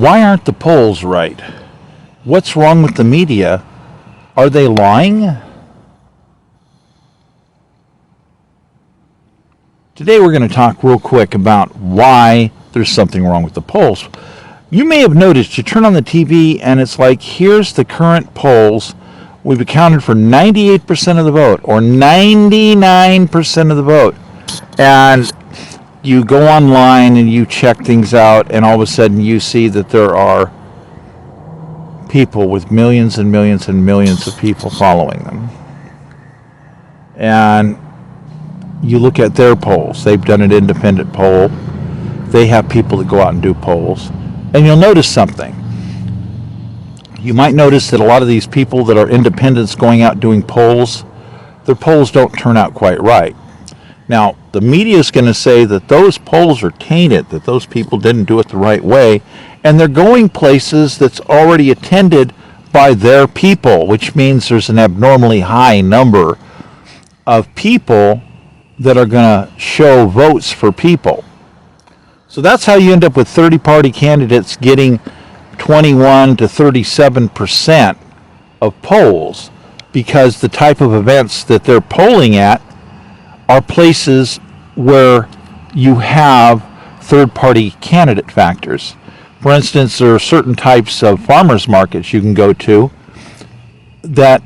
Why aren't the polls right? What's wrong with the media? Are they lying? Today we're going to talk real quick about why there's something wrong with the polls. You may have noticed, you turn on the TV and it's like, here's the current polls. We've accounted for 98% of the vote, or 99% of the vote. And you go online and you check things out, and all of a sudden you see that there are people with millions and millions and millions of people following them. And you look at their polls. They've done an independent poll. They have people that go out and do polls. And you'll notice something. You might notice that a lot of these people that are independents going out doing polls, their polls don't turn out quite right. Now, the media is going to say that those polls are tainted, that those people didn't do it the right way, and they're going places that's already attended by their people, which means there's an abnormally high number of people that are going to show votes for people. So that's how you end up with 30-party candidates getting 21 to 37% of polls, because the type of events that they're polling at are places where you have third-party candidate factors. For instance, there are certain types of farmers markets you can go to that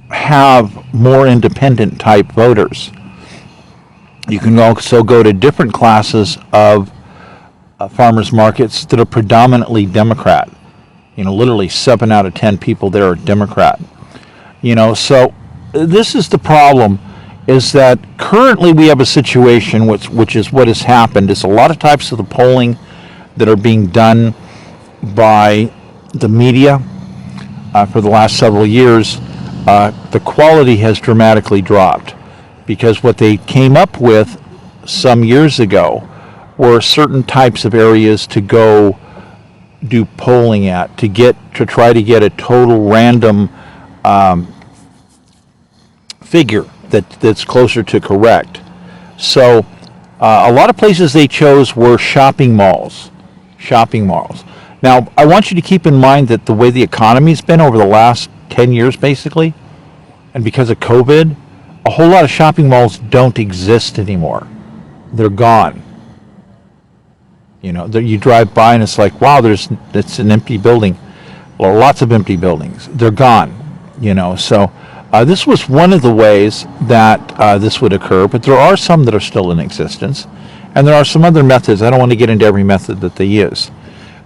have more independent type voters. You can also go to different classes of farmers markets that are predominantly Democrat. Literally 7 out of 10 people there are Democrat. So this is the problem, is that currently we have a situation which is what has happened, is a lot of types of the polling that are being done by the media for the last several years, the quality has dramatically dropped, because what they came up with some years ago were certain types of areas to go do polling at, to try to get a total random figure that's closer to correct. So a lot of places they chose were shopping malls. Now, I want you to keep in mind that the way the economy's been over the last 10 years, basically, and because of COVID, a whole lot of shopping malls don't exist anymore. They're gone. You drive by and it's like, wow, it's an empty building. Well, lots of empty buildings. They're gone. So this was one of the ways that this would occur, but there are some that are still in existence, and there are some other methods. I don't want to get into every method that they use,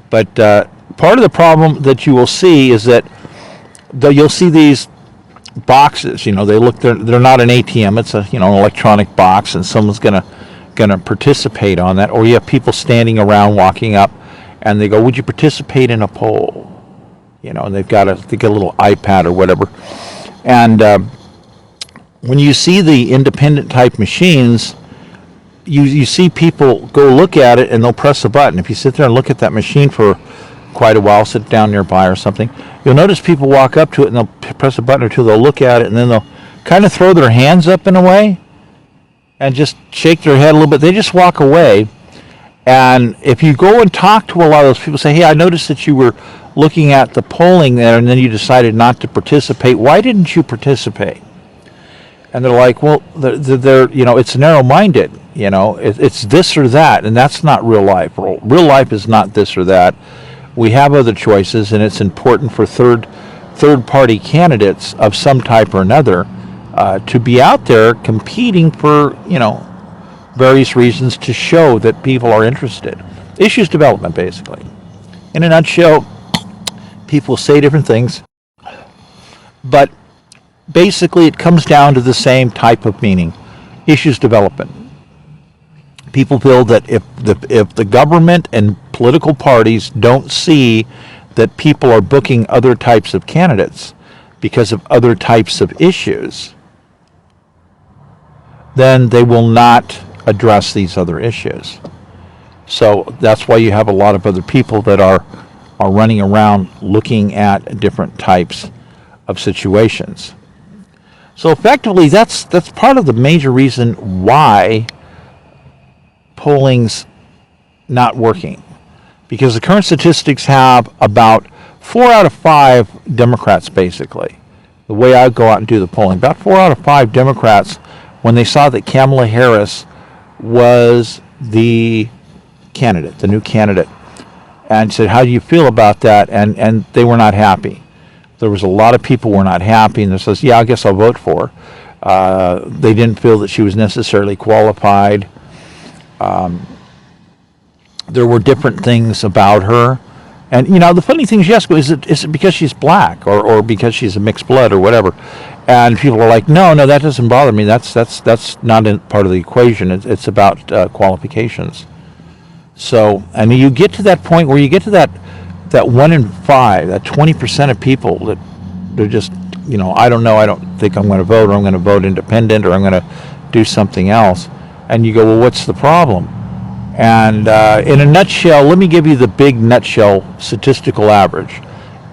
but part of the problem that you will see is that you'll see these boxes. They're not an ATM. It's an electronic box, and someone's gonna participate on that. Or you have people standing around, walking up, and they go, "Would you participate in a poll?" And they've got a little iPad or whatever. And when you see the independent type machines, you see people go look at it and they'll press a button. If you sit there and look at that machine for quite a while, sit down nearby or something, you'll notice people walk up to it and they'll press a button or two, they'll look at it, and then they'll kind of throw their hands up in a way and just shake their head a little bit. They just walk away. And if you go and talk to a lot of those people, say, "Hey, I noticed that you were looking at the polling there and then you decided not to participate. Why didn't you participate?" And they're like, "Well, they're it's narrow-minded. It's this or that, and that's not real life. Real life is not this or that. We have other choices, and it's important for third-party candidates of some type or another to be out there competing for various reasons to show that people are interested. Issues development, basically. In a nutshell, people say different things, but basically it comes down to the same type of meaning. Issues development. People feel that if the government and political parties don't see that people are booking other types of candidates because of other types of issues, then they will not address these other issues. So that's why you have a lot of other people that are running around looking at different types of situations. So effectively, that's part of the major reason why polling's not working. because the current statistics have about 4 out of 5 Democrats, basically. The way I go out and do the polling, about 4 out of 5 Democrats, when they saw that Kamala Harris was the candidate, the new candidate, and said, how do you feel about that? And they were not happy. There was a lot of people who were not happy, and they says, yeah, I guess I'll vote for her. They didn't feel that she was necessarily qualified. There were different things about her. And, the funny thing is, yes, is it because she's black or because she's a mixed blood or whatever? And people are like, no, that doesn't bother me. That's not part of the equation. It's about qualifications. So, you get to that point where you get to that 1 in 5, that 20% of people that they're just, I don't know, I don't think I'm going to vote, or I'm going to vote independent, or I'm going to do something else. And you go, well, what's the problem? And in a nutshell, let me give you the big nutshell statistical average,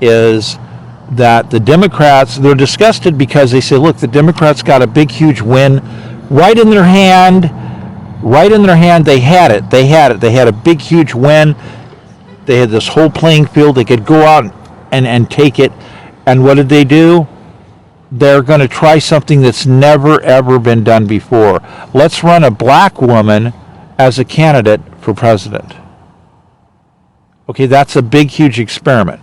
is that the Democrats, they're disgusted because they say, look, the Democrats got a big, huge win right in their hand. They had it. They had a big, huge win. They had this whole playing field. They could go out and take it. And what did they do? They're going to try something that's never, ever been done before. Let's run a black woman as a candidate for president. Okay, that's a big, huge experiment.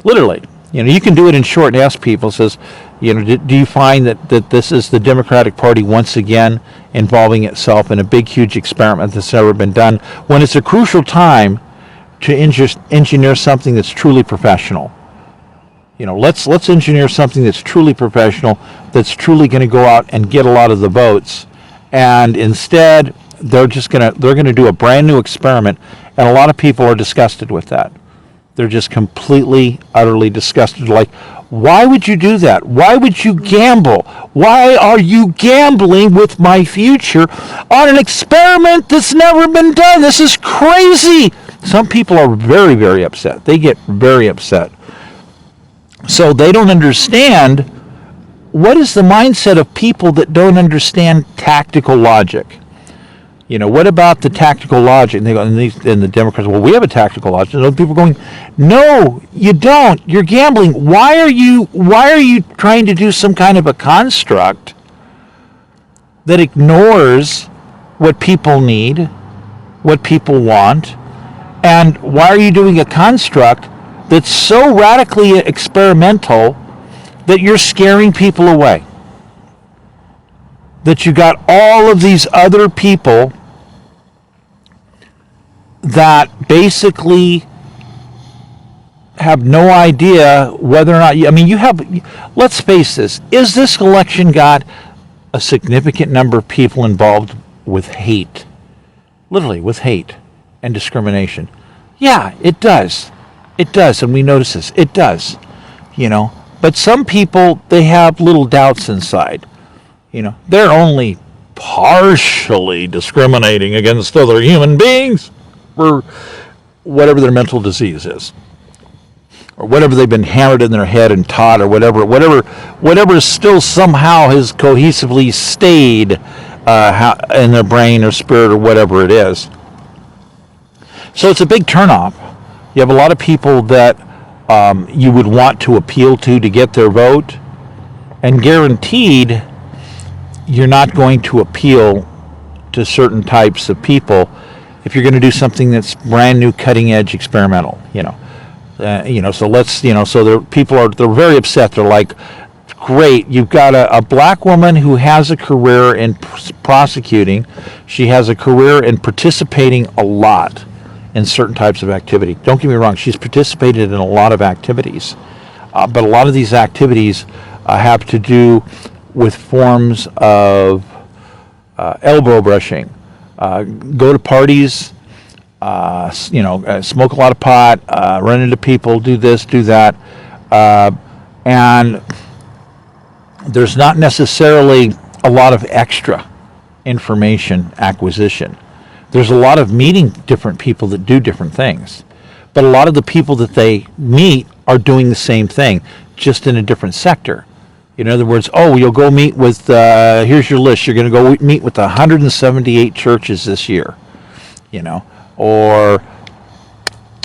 Literally, you can do it in short and ask people, says, do you find that this is the Democratic Party once again involving itself in a big, huge experiment that's never been done, when it's a crucial time to engineer something that's truly professional? Let's engineer something that's truly professional, that's truly going to go out and get a lot of the votes, and instead they're going to do a brand new experiment, and a lot of people are disgusted with that. They're just completely, utterly disgusted. Like, why would you do that? Why would you gamble? Why are you gambling with my future on an experiment that's never been done? This is crazy. Some people are very, very upset. They get very upset. So they don't understand what is the mindset of people that don't understand tactical logic. What about the tactical logic? And they go, and the Democrats, well, we have a tactical logic. And people are going, no, you don't. You're gambling. Why are you trying to do some kind of a construct that ignores what people need, what people want? And why are you doing a construct that's so radically experimental that you're scaring people away? That you got all of these other people that basically have no idea whether or not let's face this, is this election got a significant number of people involved with hate? Literally, with hate and discrimination. Yeah, it does. It does, and we notice this. It does, But some people, they have little doubts inside. They're only partially discriminating against other human beings for whatever their mental disease is, or whatever they've been hammered in their head and taught, or whatever still somehow has cohesively stayed in their brain or spirit or whatever it is. So it's a big turnoff. You have a lot of people that you would want to appeal to get their vote, and guaranteed you're not going to appeal to certain types of people if you're going to do something that's brand new, cutting edge, experimental. So they're very upset. They're like, great, you've got a black woman who has a career in prosecuting. She has a career in participating a lot in certain types of activity. Don't get me wrong, she's participated in a lot of activities, but a lot of these activities have to do with forms of elbow brushing, go to parties, smoke a lot of pot, run into people, do this, do that, and there's not necessarily a lot of extra information acquisition. There's a lot of meeting different people that do different things, but a lot of the people that they meet are doing the same thing, just in a different sector. In other words, you'll go meet with, here's your list, you're going to go meet with 178 churches this year, or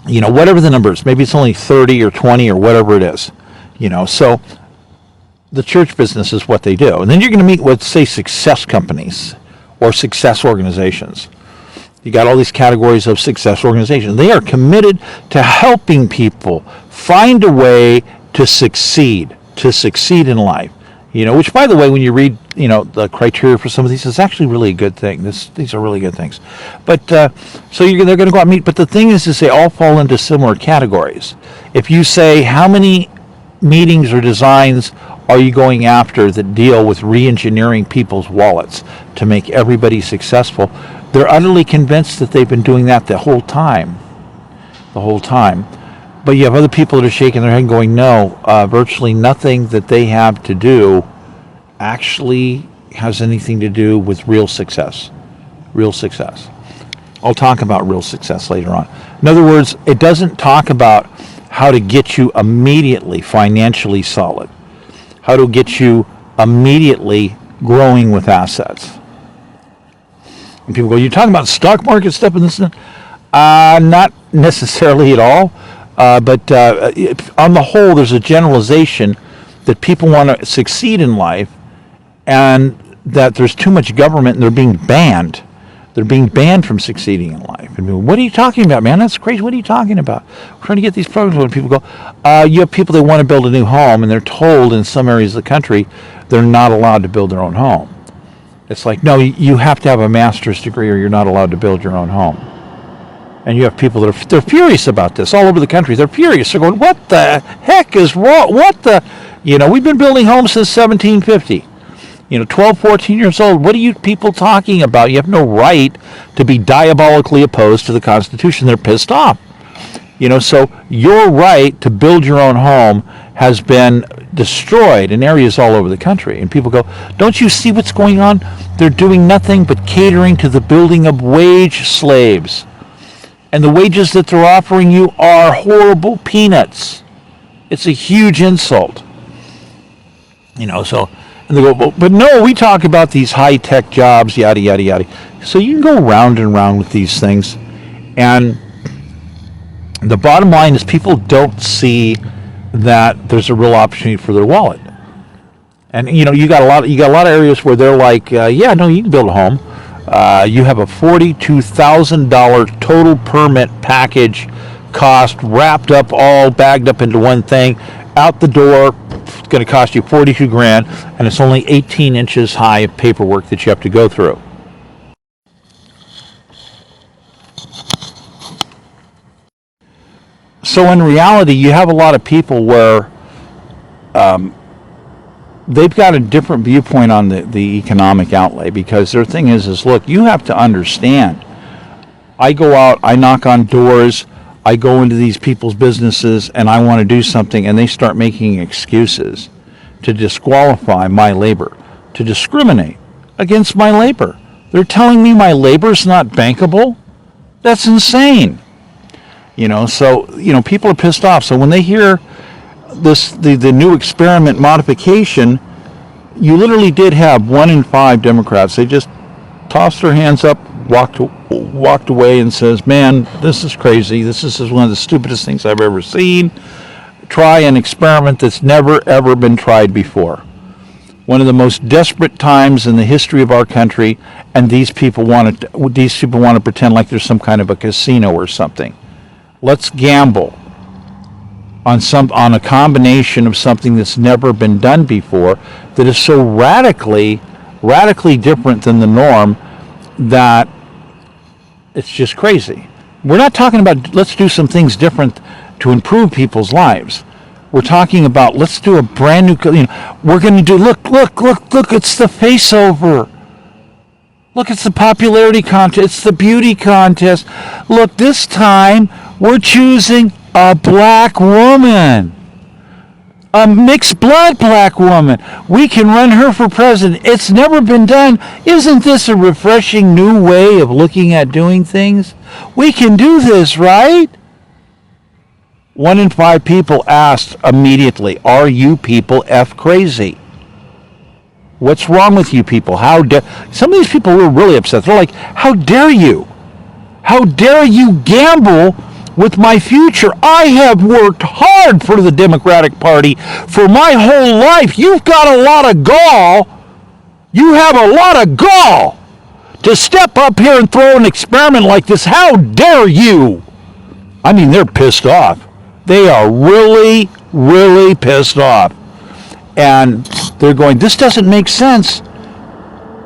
whatever the number is. Maybe it's only 30 or 20 or whatever it is. So the church business is what they do. And then you're going to meet with, say, success companies or success organizations. You got all these categories of success organizations. They are committed to helping people find a way to succeed in life. Which, by the way, when you read, the criteria for some of these, is actually really a good thing. These are really good things. But so they're going to go out and meet. But the thing is they all fall into similar categories. If you say, how many meetings or designs are you going after that deal with re-engineering people's wallets to make everybody successful? They're utterly convinced that they've been doing that the whole time. But you have other people that are shaking their head and going, no, virtually nothing that they have to do actually has anything to do with real success. I'll talk about real success later on. In other words, it doesn't talk about how to get you immediately financially solid, how to get you immediately growing with assets. And people go, you're talking about stock market stuff and this and that? Not necessarily at all. But on the whole, there's a generalization that people want to succeed in life and that there's too much government and they're being banned. They're being banned from succeeding in life. And people, what are you talking about, man? That's crazy. What are you talking about? We're trying to get these programs. When people go, you have people that want to build a new home and they're told in some areas of the country they're not allowed to build their own home. It's like, no, you have to have a master's degree or you're not allowed to build your own home. And you have people that they're furious about this all over the country. They're furious. They're going, what the heck is wrong? We've been building homes since 1750. 12, 14 years old. What are you people talking about? You have no right to be diabolically opposed to the Constitution. They're pissed off. So your right to build your own home has been destroyed in areas all over the country. And people go, don't you see what's going on? They're doing nothing but catering to the building of wage slaves. And the wages that they're offering you are horrible peanuts. It's a huge insult. And they go, but no, we talk about these high-tech jobs, yada, yada, yada. So you can go round and round with these things. And the bottom line is people don't see that there's a real opportunity for their wallet. And, you got a lot of areas where they're like, yeah, no, you can build a home. You have a $42,000 total permit package cost wrapped up, all bagged up into one thing. Out the door, it's going to cost you $42,000, and it's only 18 inches high of paperwork that you have to go through. So in reality, you have a lot of people where they've got a different viewpoint on the economic outlay, because their thing is look, you have to understand, I go out, I knock on doors, I go into these people's businesses and I want to do something, and they start making excuses to disqualify my labor, to discriminate against my labor. They're telling me my labor's not bankable? That's insane. So people are pissed off. So when they hear the new experiment modification, you literally did have 1 in 5 Democrats. They just tossed their hands up, walked away, and says, man, this is crazy. This is one of the stupidest things I've ever seen. Try an experiment that's never ever been tried before. One of the most desperate times in the history of our country, and these people want to pretend like there's some kind of a casino or something. Let's gamble on a combination of something that's never been done before, that is so radically different than the norm that it's just crazy. We're not talking about let's do some things different to improve people's lives. We're talking about let's do a brand new, we're going to do, look, it's the face-over. Look, it's the popularity contest, it's the beauty contest. Look, this time we're choosing a black woman. A mixed blood black woman. We can run her for president. It's never been done. Isn't this a refreshing new way of looking at doing things? We can do this, right? 1 in 5 people asked immediately, are you people F crazy? What's wrong with you people? Some of these people were really upset. They're like, how dare you? How dare you gamble with my future. I have worked hard for the Democratic Party for my whole life. You've got a lot of gall. You have a lot of gall to step up here and throw an experiment like this. How dare you? I mean, they're pissed off. They are really, really pissed off. And they're going, this doesn't make sense.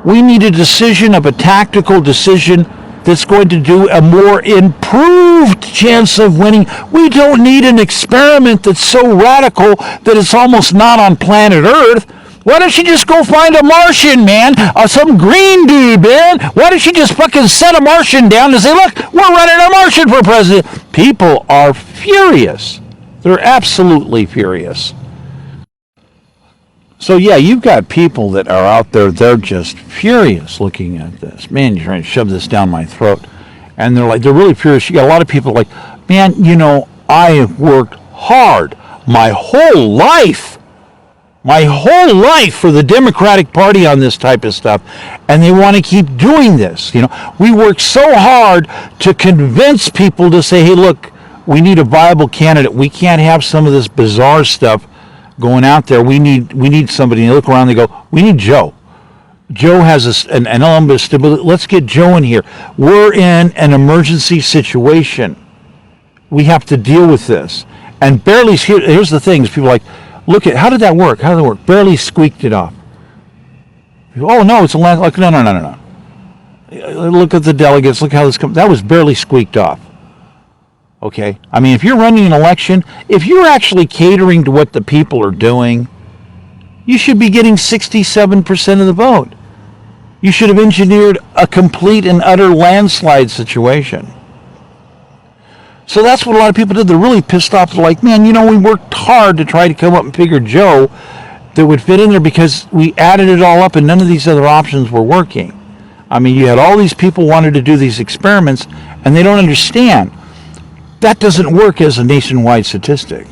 We need a decision of a tactical decision that's going to do a more improved chance of winning. We don't need an experiment that's so radical that it's almost not on planet Earth. Why don't you just go find a Martian, man? Some green dude, man. Why don't you just fucking set a Martian down and say, look, we're running a Martian for president? People are furious. They're absolutely furious. So, yeah, you've got people that are out there, they're just furious looking at this. Man, you're trying to shove this down my throat. And they're really furious. You got a lot of people like, man, I have worked hard my whole life for the Democratic Party on this type of stuff, and they want to keep doing this. We work so hard to convince people to say, hey, look, we need a viable candidate. We can't have some of this bizarre stuff going out there. We need somebody. And they look around and they go, we need Joe. Joe has an element of stability. Let's get Joe in here. We're in an emergency situation. We have to deal with this. And barely, here's the thing, is people are like, look at, how did that work? How did it work? Barely squeaked it off. Oh, no, it's a land, like, no. Look at the delegates, look how this comes. That was barely squeaked off. Okay? I mean, if you're running an election, if you're actually catering to what the people are doing, you should be getting 67% of the vote. You should have engineered a complete and utter landslide situation. So that's what a lot of people did. They're really pissed off. They're like, man, we worked hard to try to come up and figure Joe that would fit in there because we added it all up and none of these other options were working. I mean, you had all these people wanted to do these experiments and they don't understand. That doesn't work as a nationwide statistic.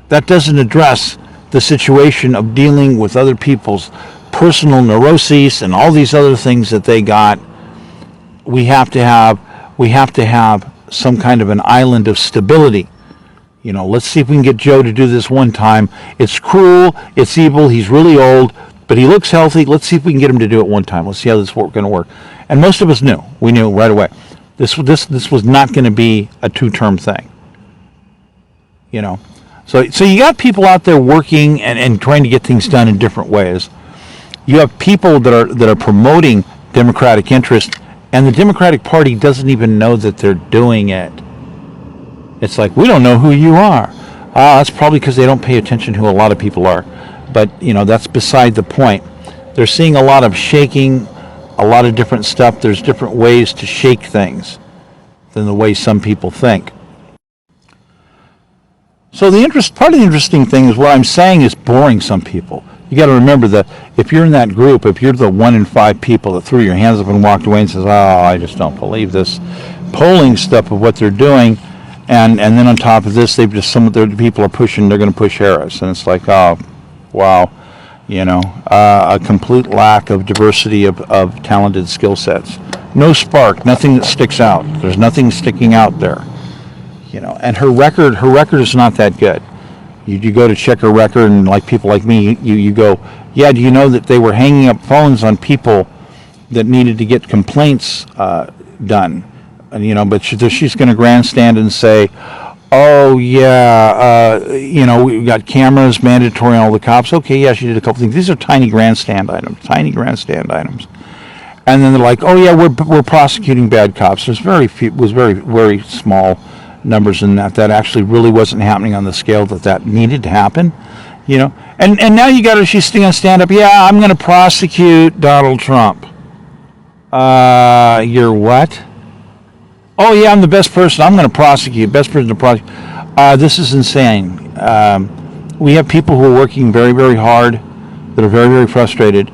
That doesn't address the situation of dealing with other people's personal neuroses and all these other things that they got. We have to have some kind of an island of stability. Let's see if we can get Joe to do this one time. It's cruel, it's evil, he's really old, but he looks healthy. Let's see if we can get him to do it one time. Let's see how this is going to work. And most of us knew. We knew right away. This was not going to be a two-term thing. So you got people out there working and trying to get things done in different ways. You have people that are promoting democratic interest, and the Democratic Party doesn't even know that they're doing it. It's like, we don't know who you are. That's probably because they don't pay attention to who a lot of people are. But, that's beside the point. They're seeing a lot of shaking, a lot of different stuff. There's different ways to shake things than the way some people think. So part of the interesting thing is what I'm saying is boring some people. You got to remember that if you're in that group, if you're the 1 in 5 people that threw your hands up and walked away and says, I just don't believe this polling stuff of what they're doing, and then on top of this, some of their people are pushing, they're going to push Harris, and it's like, oh, wow, a complete lack of diversity of talented skill sets. No spark, nothing that sticks out. There's nothing sticking out there, and her record is not that good. You go to check her record, and like people like me, you go, yeah, do you know that they were hanging up phones on people that needed to get complaints done? And, but she's going to grandstand and say, oh, yeah, we've got cameras mandatory on all the cops. Okay, yeah, she did a couple things. These are tiny grandstand items. And then they're like, oh, yeah, we're prosecuting bad cops. There's very small numbers in that actually really wasn't happening on the scale that needed to happen, and now she's going to stand up. Yeah, I'm going to prosecute Donald Trump. You're what? Oh yeah, I'm the best person. I'm going to prosecute. Best person to prosecute. This is insane. We have people who are working very, very hard, that are very, very frustrated,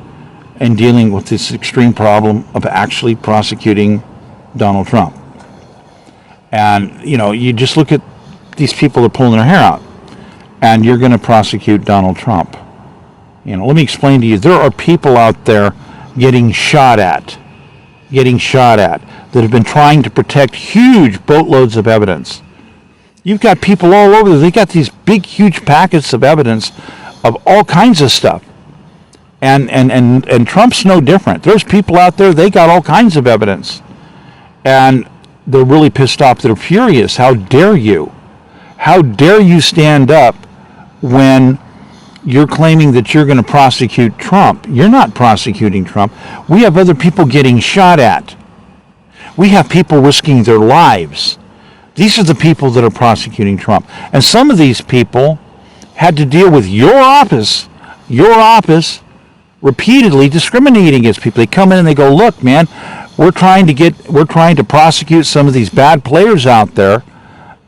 and dealing with this extreme problem of actually prosecuting Donald Trump. And, you just look at these people that are pulling their hair out, and you're going to prosecute Donald Trump. Let me explain to you. There are people out there getting shot at, that have been trying to protect huge boatloads of evidence You've got people all over. They got these big, huge packets of evidence of all kinds of stuff. And Trump's no different. There's people out there, they got all kinds of evidence. And they're really pissed off. They're furious. How dare you? How dare you stand up when you're claiming that you're going to prosecute Trump? You're not prosecuting Trump. We have other people getting shot at. We have people risking their lives. These are the people that are prosecuting Trump. And some of these people had to deal with your office repeatedly discriminating against people. They come in and they go, look, man, we're trying to prosecute some of these bad players out there,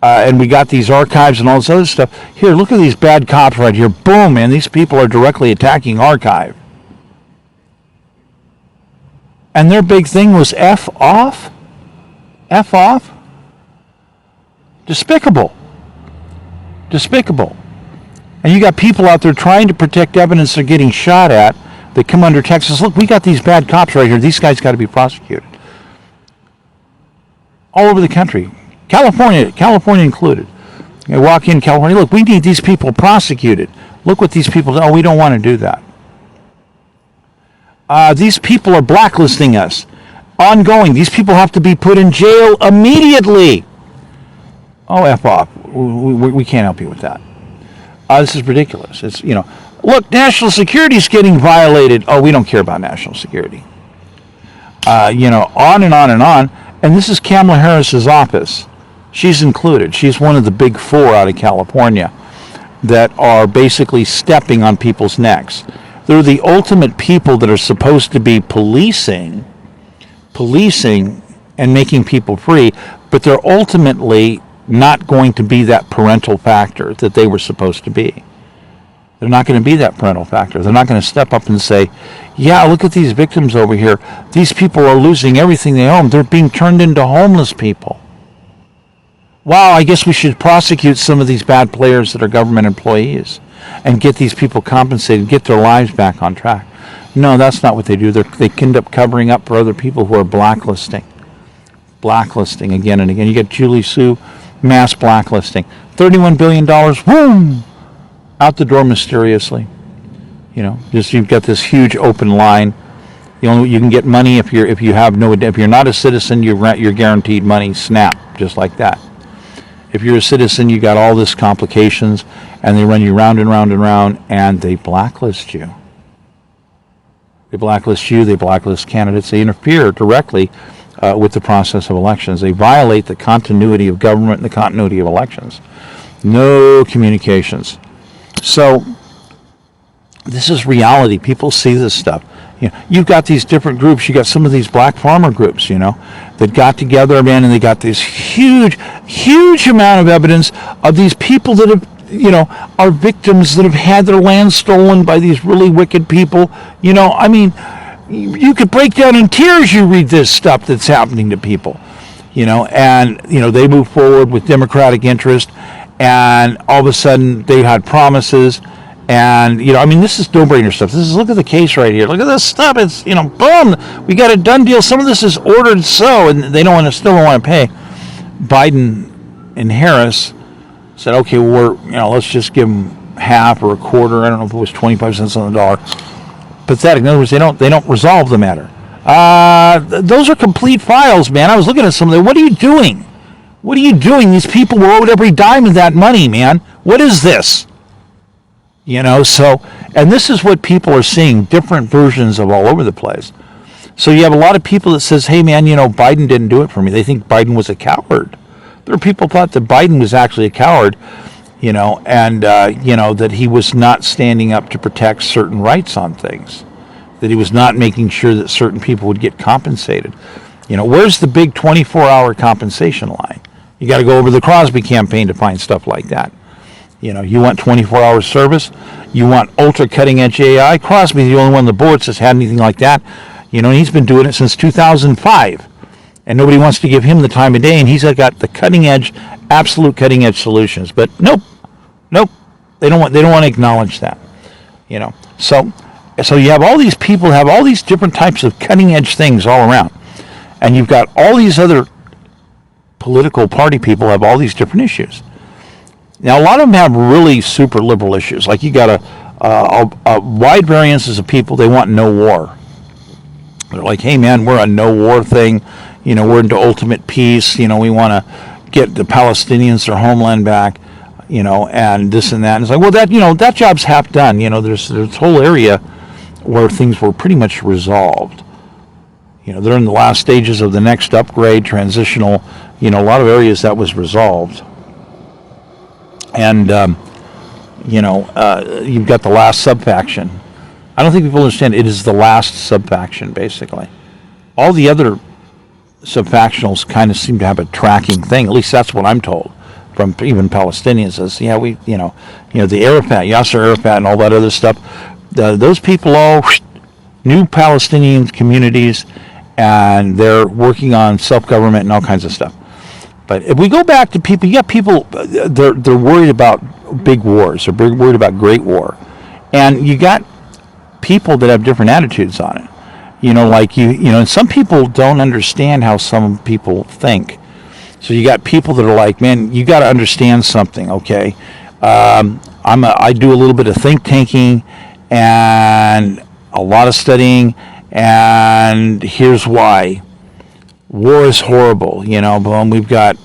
and we got these archives and all this other stuff. Here, look at these bad cops right here. Boom, man, these people are directly attacking archive. And their big thing was F off? F off? Despicable. Despicable. And you got people out there trying to protect evidence they're getting shot at. They come under Texas. Look, we got these bad cops right here. These guys got to be prosecuted. All over the country. California included. You walk in California, look, we need these people prosecuted. Look what these people do. Oh, we don't want to do that. These people are blacklisting us. Ongoing. These people have to be put in jail immediately. Oh, F off. We can't help you with that. This is ridiculous. It's, look, national security is getting violated. Oh, we don't care about national security. On and on and on. And this is Kamala Harris's office. She's included. She's one of the big four out of California that are basically stepping on people's necks. They're the ultimate people that are supposed to be policing and making people free, but they're ultimately not going to be that parental factor that they were supposed to be. They're not going to be that parental factor. They're not going to step up and say, yeah, look at these victims over here. These people are losing everything they own. They're being turned into homeless people. Wow, I guess we should prosecute some of these bad players that are government employees and get these people compensated, get their lives back on track. No, that's not what they do. They end up covering up for other people who are blacklisting again and again. You get Julie Sue, mass blacklisting. $31 billion, boom, out the door mysteriously. You've got this huge open line. You can get money if you're not a citizen, you're guaranteed money, snap, just like that. If you're a citizen, you got all this complications, and they run you round and round and round, and they blacklist you. They blacklist you, they blacklist candidates, they interfere directly with the process of elections. They violate the continuity of government and the continuity of elections. No communications. So this is reality. People see this stuff. You've got these different groups. You got some of these black farmer groups, that got together, man, and they got this huge, huge amount of evidence of these people that have, are victims that have had their land stolen by these really wicked people. You could break down in tears. You read this stuff that's happening to people, and they move forward with democratic interest, and all of a sudden they had promises. And, this is no-brainer stuff. Look at the case right here. Look at this stuff. It's, boom, we got a done deal. Some of this is ordered so, and they still don't want to pay. Biden and Harris said, okay, let's just give them half or a quarter. I don't know if it was 25 cents on the dollar. Pathetic. In other words, they don't resolve the matter. Those are complete files, man. I was looking at some of them. What are you doing? What are you doing? These people were owed every dime of that money, man. What is this? And this is what people are seeing, different versions of all over the place. So you have a lot of people that says, hey, man, Biden didn't do it for me. They think Biden was a coward. There are people who thought that Biden was actually a coward, and, that he was not standing up to protect certain rights on things, that he was not making sure that certain people would get compensated. Where's the big 24-hour compensation line? You got to go over the Crosby campaign to find stuff like that. You want 24-hour service. You want ultra cutting-edge AI. Crosby's the only one on the board that's had anything like that. And he's been doing it since 2005. And nobody wants to give him the time of day. And he's got the cutting-edge, absolute cutting-edge solutions. But nope. They don't want to acknowledge that. So you have all these people have all these different types of cutting-edge things all around. And you've got all these other political party people have all these different issues. Now, a lot of them have really super liberal issues. Like you got a wide variances of people, they want no war. They're like, hey, man, we're a no war thing. We're into ultimate peace. We want to get the Palestinians their homeland back, and this and that. And it's like, well, that job's half done. There's this whole area where things were pretty much resolved. They're in the last stages of the next upgrade, transitional. A lot of areas that was resolved. And, you've got the last subfaction. I don't think people understand it is the last subfaction, basically. All the other subfactionals kind of seem to have a tracking thing. At least that's what I'm told from even Palestinians. As the Arafat, Yasser Arafat, and all that other stuff. Those people all new Palestinian communities, and they're working on self-government and all kinds of stuff. But if we go back to people, you got people, they're worried about big wars. They're worried about great war. And you got people that have different attitudes on it. And some people don't understand how some people think. So you got people that are like, man, you got to understand something, okay? I do a little bit of think tanking and a lot of studying, and here's why. War is horrible, but we've got,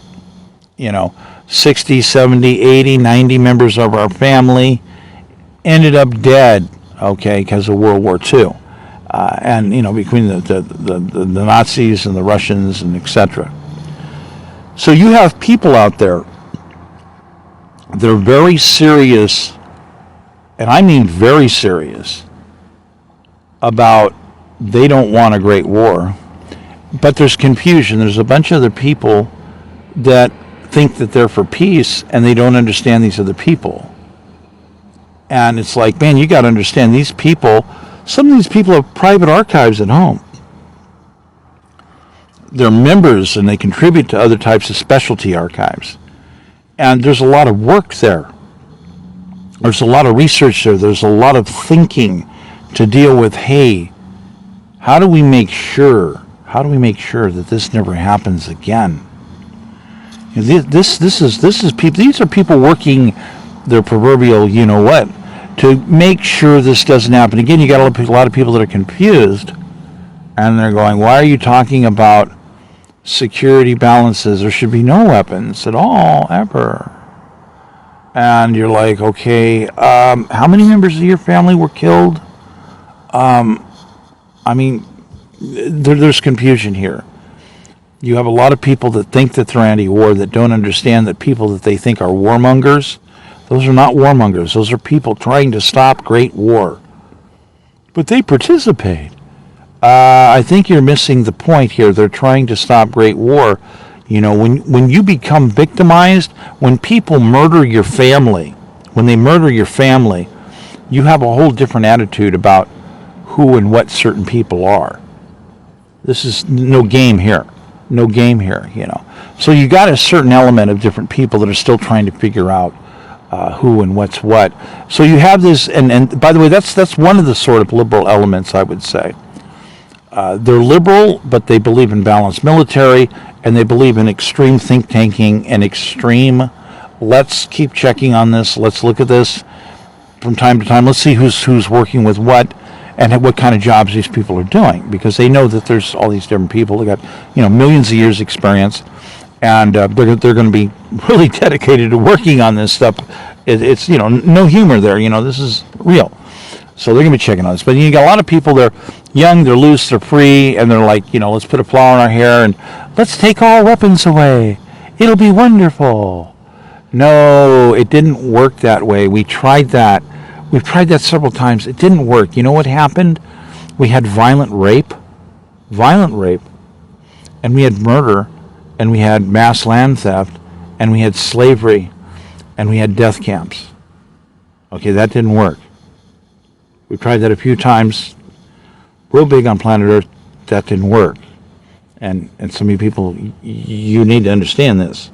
60, 70, 80, 90 members of our family ended up dead, okay, because of World War II. And, between the Nazis and the Russians and etc. So you have people out there, they're very serious, and I mean very serious, about they don't want a great war. But there's confusion. There's a bunch of other people that think that they're for peace, and they don't understand these other people. And it's like, man, you got to understand these people. Some of these people have private archives at home. They're members, and they contribute to other types of specialty archives. And there's a lot of work there. There's a lot of research there. There's a lot of thinking to deal with, hey, how do we make sure that this never happens again? This is people. These are people working their proverbial, to make sure this doesn't happen again. You got a lot of people that are confused, and they're going, "Why are you talking about security balances? There should be no weapons at all, ever." And you're like, "Okay, how many members of your family were killed?" There's confusion here. You have a lot of people that think that they're anti-war that don't understand that people that they think are warmongers, those are not warmongers. Those are people trying to stop great war. But they participate. I think you're missing the point here. They're trying to stop great war. When you become victimized, when people murder your family, you have a whole different attitude about who and what certain people are. This is no game here. So you got a certain element of different people that are still trying to figure out who and what's what. So you have this, and by the way, that's one of the sort of liberal elements, I would say. They're liberal, but they believe in balanced military, and they believe in extreme think tanking and extreme, let's keep checking on this, let's look at this from time to time, let's see who's working with what, and what kind of jobs these people are doing, because they know that there's all these different people. They got millions of years experience, and they're going to be really dedicated to working on this stuff. It's no humor there. This is real. So they're going to be checking on this. But you got a lot of people. They're young, they're loose, they're free, and they're like, let's put a flower in our hair and let's take all weapons away. It'll be wonderful. No, it didn't work that way. We tried that. We've tried that several times. It didn't work. You know what happened? We had violent rape, and we had murder, and we had mass land theft, and we had slavery, and we had death camps. Okay, that didn't work. We tried that a few times, real big on planet Earth. That didn't work. And some of you people, you need to understand this.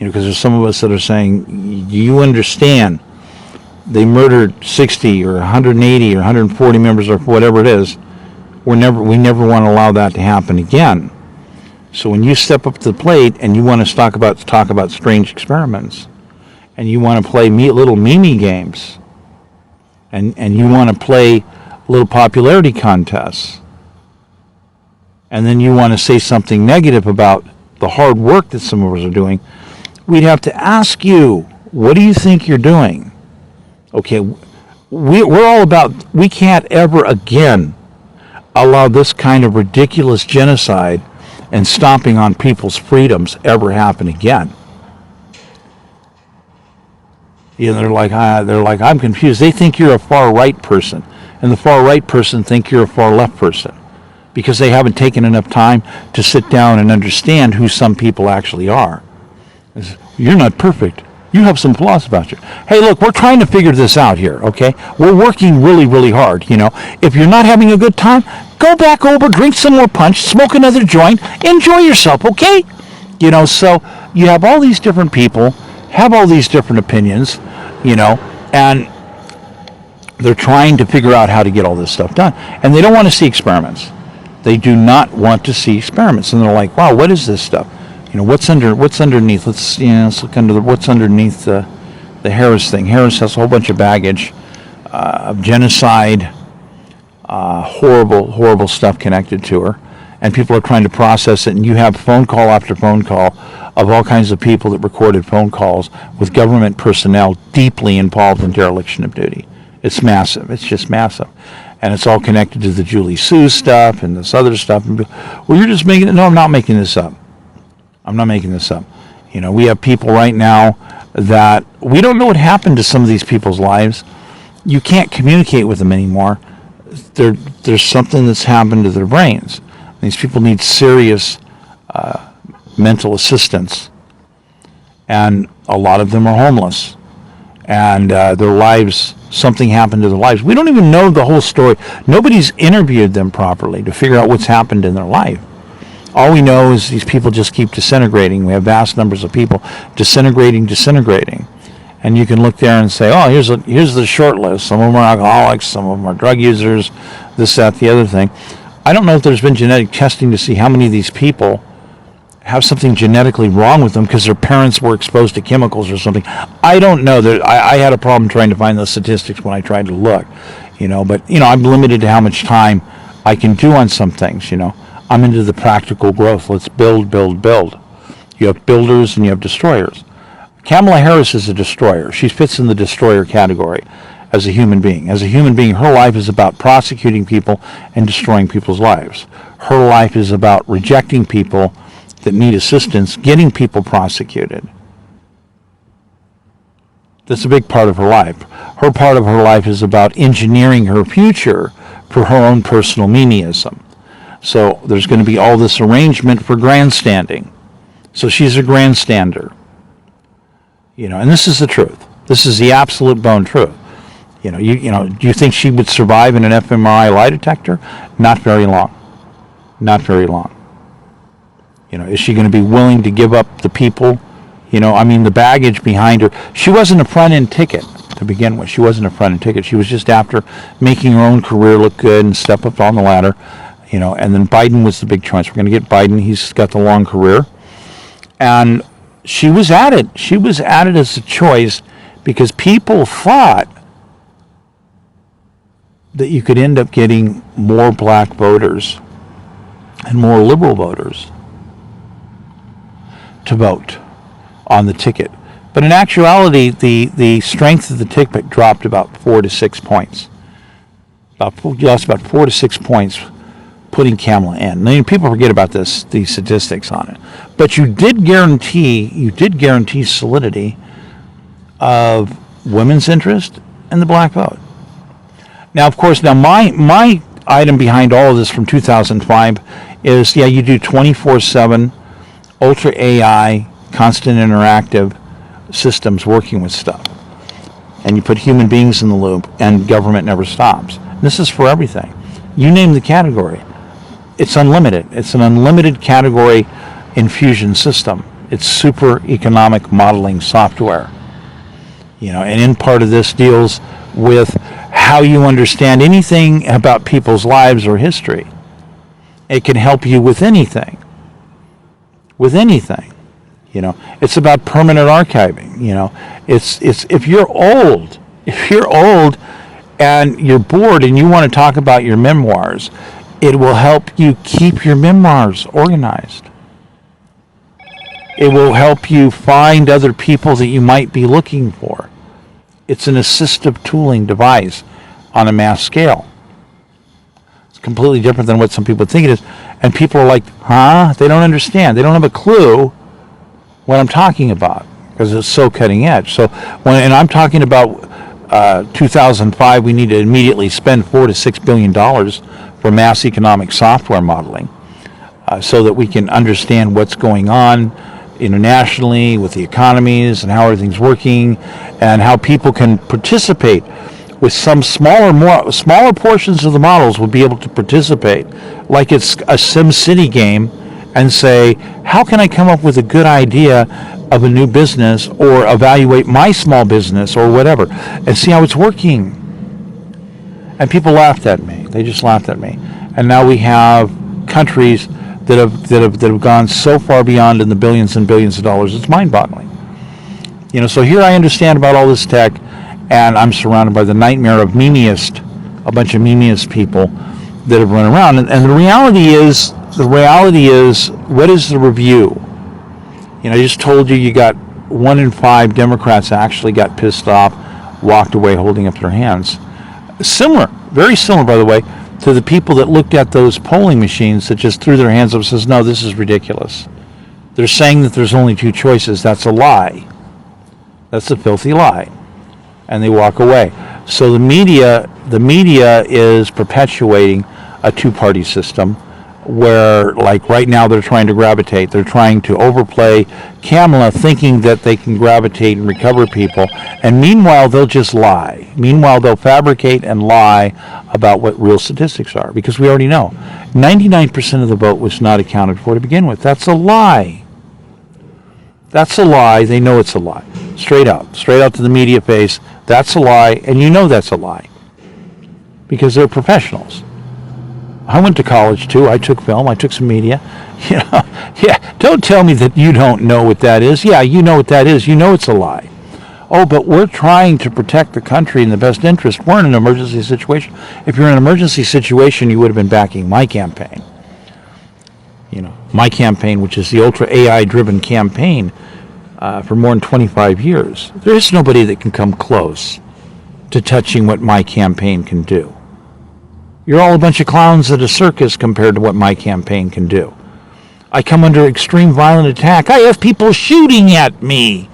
Because there's some of us that are saying, you understand, they murdered 60 or 180 or 140 members or whatever it is. We never want to allow that to happen again. So when you step up to the plate and you want to talk about strange experiments, and you want to play little meme games, and you want to play little popularity contests, and then you want to say something negative about the hard work that some of us are doing, we'd have to ask you, what do you think you're doing? Okay, we're all about, we can't ever again allow this kind of ridiculous genocide and stomping on people's freedoms ever happen again. You know, they're like, I'm confused. They think you're a far right person, and the far right person think you're a far left person, because they haven't taken enough time to sit down and understand who some people actually are. You're not perfect. You have some flaws about you. Hey, look, we're trying to figure this out here, okay? We're working really, really hard, you know. If you're not having a good time, go back over, drink some more punch, smoke another joint, enjoy yourself, okay? You know, so you have all these different people, have all these different opinions, you know, and they're trying to figure out how to get all this stuff done. And they don't want to see experiments. They do not want to see experiments. And they're like, wow, what is this stuff? You know, what's underneath? Let's look under what's underneath the Harris thing. Harris has a whole bunch of baggage of genocide, horrible stuff connected to her, and people are trying to process it. And you have phone call after phone call of all kinds of people that recorded phone calls with government personnel deeply involved in dereliction of duty. It's massive. It's just massive. And it's all connected to the Julie Sue stuff and this other stuff. Well, you're just making it. No, I'm not making this up. I'm not making this up. You know, we have people right now that we don't know what happened to some of these people's lives. You can't communicate with them anymore. There's something that's happened to their brains. These people need serious mental assistance. And a lot of them are homeless. And their lives, something happened to their lives. We don't even know the whole story. Nobody's interviewed them properly to figure out what's happened in their life. All we know is these people just keep disintegrating. We have vast numbers of people disintegrating. And you can look there and say, oh, here's the short list. Some of them are alcoholics, some of them are drug users, this, that, the other thing. I don't know if there's been genetic testing to see how many of these people have something genetically wrong with them because their parents were exposed to chemicals or something. I don't know. I had a problem trying to find those statistics when I tried to look, you know. But, you know, I'm limited to how much time I can do on some things, you know. I'm into the practical growth. Let's build. You have builders and you have destroyers. Kamala Harris is a destroyer. She fits in the destroyer category as a human being. As a human being, her life is about prosecuting people and destroying people's lives. Her life is about rejecting people that need assistance, getting people prosecuted. That's a big part of her life. Her part of her life is about engineering her future for her own personal memeism. So there's going to be all this arrangement for grandstanding. So she's a grandstander. You know, and this is the truth. This is the absolute bone truth. You know, do you think she would survive in an fMRI lie detector? Not very long. Not very long. You know, is she going to be willing to give up the people? You know, I mean, the baggage behind her. She wasn't a front-end ticket to begin with. She wasn't a front-end ticket. She was just after making her own career look good and step up on the ladder. You know, and then Biden was the big choice. We're going to get Biden. He's got the long career. And she was at it. She was at it as a choice because people thought that you could end up getting more black voters and more liberal voters to vote on the ticket. But in actuality, the strength of the ticket dropped about 4 to 6 points. You lost about 4 to 6 points putting Kamala in. Now, people forget about these statistics on it. But you did guarantee solidity of women's interest and the black vote. Now, of course, my item behind all of this from 2005 is, you do 24/7 ultra AI, constant interactive systems working with stuff. And you put human beings in the loop, and government never stops. This is for everything. You name the category. It's unlimited. It's an unlimited category infusion system. It's super economic modeling software. You know, and in part of this deals with how you understand anything about people's lives or history. It can help you with anything. With anything. It's about permanent archiving. It's if you're old, and you're bored and you want to talk about your memoirs, it will help you keep your memoirs organized. It will help you find other people that you might be looking for. It's an assistive tooling device on a mass scale. It's completely different than what some people think it is. And people are like, huh? They don't understand. They don't have a clue what I'm talking about because it's so cutting edge. So and I'm talking about 2005, we need to immediately spend $4 to $6 billion for mass economic software modeling so that we can understand what's going on internationally with the economies and how everything's working and how people can participate with some smaller portions of the models will be able to participate like it's a SimCity game and say, how can I come up with a good idea of a new business or evaluate my small business or whatever and see how it's working. And people laughed at me. They just laughed at me. And now we have countries that have gone so far beyond in the billions and billions of dollars. It's mind-boggling. So here I understand about all this tech, and I'm surrounded by the nightmare of a bunch of memeist people that have run around. And the reality is, what is the review? I just told you got 1 in 5 Democrats actually got pissed off, walked away holding up their hands. Similar, very similar, by the way, to the people that looked at those polling machines that just threw their hands up and says, no, this is ridiculous. They're saying that there's only 2 choices. That's a lie. That's a filthy lie. And they walk away. So the media is perpetuating a 2-party system where, like right now, they're trying to gravitate. They're trying to overplay Kamala, thinking that they can gravitate and recover people. And meanwhile, they'll just lie. Meanwhile, they'll fabricate and lie about what real statistics are, because we already know 99% of the vote was not accounted for to begin with. That's a lie. That's a lie. They know it's a lie. Straight out to the media face. That's a lie, and you know that's a lie because they're professionals. I went to college too. I took film. I took some media. Yeah. Don't tell me that you don't know what that is. Yeah, you know what that is. You know it's a lie. Oh, but we're trying to protect the country in the best interest. We're in an emergency situation. If you're in an emergency situation, you would have been backing my campaign. My campaign, which is the ultra AI-driven campaign for more than 25 years. There is nobody that can come close to touching what my campaign can do. You're all a bunch of clowns at a circus compared to what my campaign can do. I come under extreme violent attack. I have people shooting at me.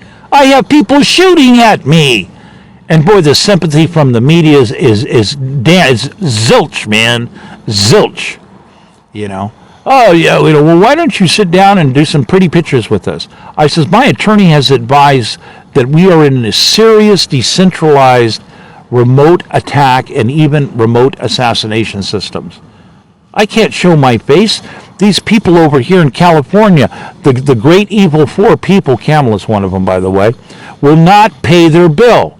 And boy, the sympathy from the media is zilch, man. Zilch. Oh, yeah, well, why don't you sit down and do some pretty pictures with us? I says, my attorney has advised that we are in a serious, decentralized remote attack and even remote assassination systems. I can't show my face. These people over here in California, the great evil 4 people, Kamala's one of them, by the way, will not pay their bill.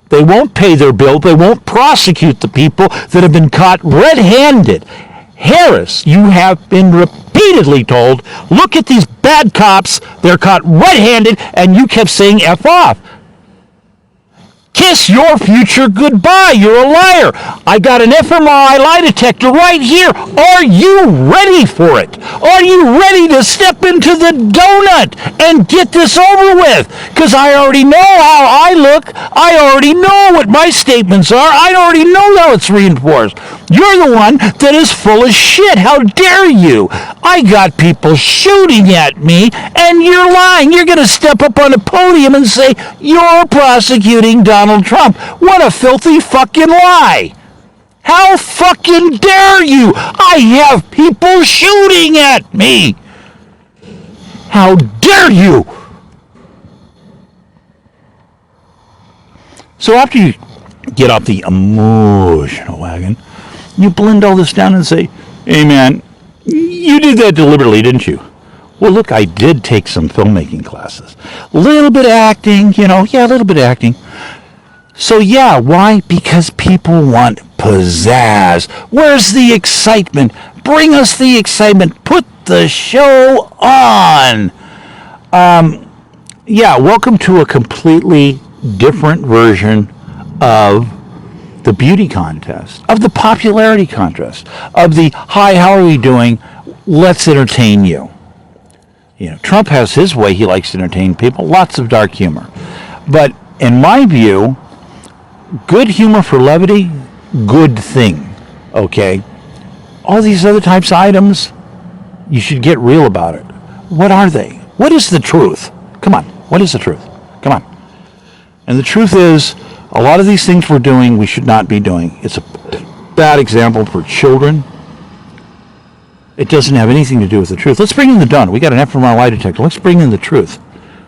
They won't pay their bill. They won't prosecute the people that have been caught red-handed. Harris, you have been repeatedly told, look at these bad cops. They're caught red-handed, and you kept saying F off. Kiss your future goodbye. You're a liar. I got an fMRI lie detector right here. Are you ready for it? Are you ready to step into the donut and get this over with? Because I already know how I look. I already know what my statements are. I already know how it's reinforced. You're the one that is full of shit. How dare you? I got people shooting at me, and you're lying. You're going to step up on a podium and say, you're prosecuting Donald Trump. What a filthy fucking lie. How fucking dare you? I have people shooting at me. How dare you? So after you get off the emotional wagon, you blend all this down and say, hey man, you did that deliberately, didn't you? Well, look, I did take some filmmaking classes. A little bit of acting, a little bit of acting. So yeah, why? Because people want pizzazz. Where's the excitement? Bring us the excitement. Put the show on. Yeah, welcome to a completely different version of the beauty contest, of the popularity contest, of the hi, how are we doing? Let's entertain you. You know, Trump has his way he likes to entertain people, lots of dark humor. But in my view, good humor for levity, good thing. Okay? All these other types of items, you should get real about it. What are they? What is the truth? Come on. What is the truth? Come on. And the truth is, a lot of these things we're doing, we should not be doing. It's a bad example for children. It doesn't have anything to do with the truth. Let's bring in the donut. We got an fMRI lie detector. Let's bring in the truth.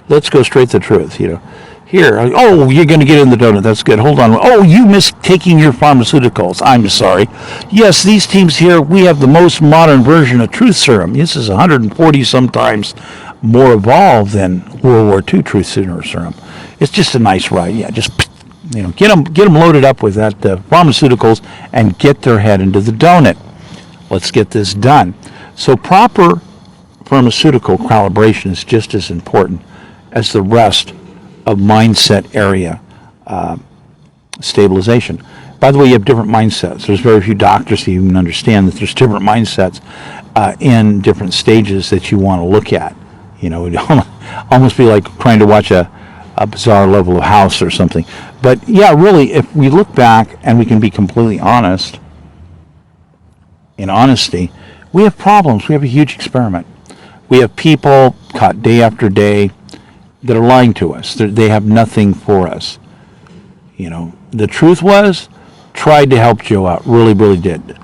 Let's go straight to the truth. You know, here. Oh, you're going to get in the donut. That's good. Hold on. Oh, you missed taking your pharmaceuticals. I'm sorry. Yes, these teams here, we have the most modern version of truth serum. This is 140 sometimes more evolved than World War II truth serum. It's just a nice ride. Yeah, just get them loaded up with that pharmaceuticals and get their head into the donut. Let's get this done. So proper pharmaceutical calibration is just as important as the rest of mindset area stabilization. By the way, you have different mindsets. There's very few doctors who even understand that there's different mindsets in different stages that you want to look at. You know, it would almost be like trying to watch a bizarre level of House or something. But yeah, really, if we look back and we can be completely honest, in honesty, we have problems. We have a huge experiment. We have people caught day after day that are lying to us. They have nothing for us. You know, the truth was, tried to help Joe out. Really, really did.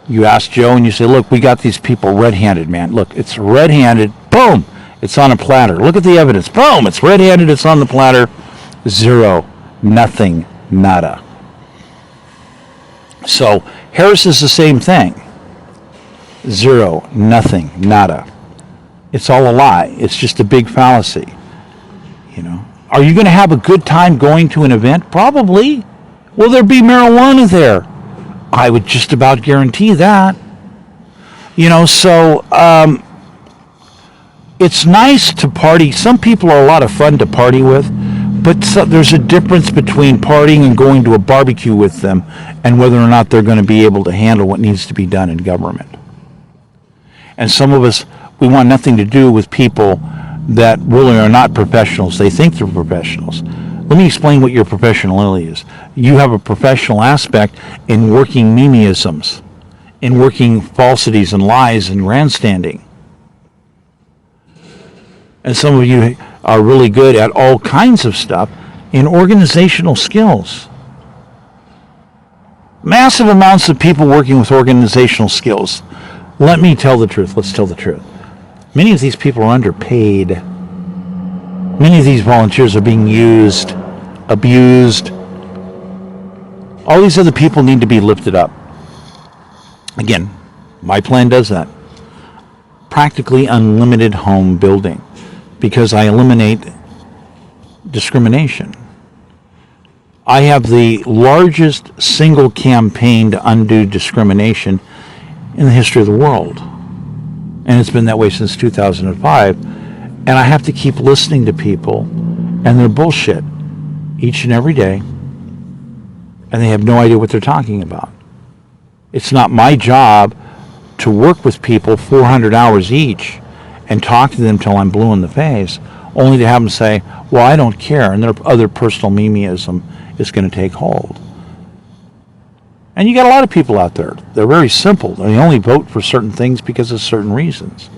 You ask Joe and you say, look, we got these people red-handed, man. Look, it's red-handed. Boom! It's on a platter. Look at the evidence. Boom! It's red-handed. It's on the platter. Zero. Nothing. Nada. So, Harris is the same thing. Zero. Nothing. Nada. It's all a lie. It's just a big fallacy. You know, are you going to have a good time going to an event? Probably. Will there be marijuana there? I would just about guarantee that. You know, so it's nice to party. Some people are a lot of fun to party with, but there's a difference between partying and going to a barbecue with them and whether or not they're going to be able to handle what needs to be done in government. And some of us, we want nothing to do with people that really are not professionals. They think they're professionals. Let me explain what your professionality is. You have a professional aspect in working memeisms, in working falsities and lies and grandstanding. And some of you are really good at all kinds of stuff in organizational skills. Massive amounts of people working with organizational skills. Let me tell the truth. Let's tell the truth. Many of these people are underpaid. Many of these volunteers are being used, abused. All these other people need to be lifted up. Again, my plan does that. Practically unlimited home building, because I eliminate discrimination. I have the largest single campaign to undo discrimination in the history of the world. And it's been that way since 2005. And I have to keep listening to people and their bullshit each and every day. And they have no idea what they're talking about. It's not my job to work with people 400 hours each and talk to them till I'm blue in the face, only to have them say, well, I don't care, and their other personal memeism is going to take hold. And you got a lot of people out there. They're very simple. They only vote for certain things because of certain reasons.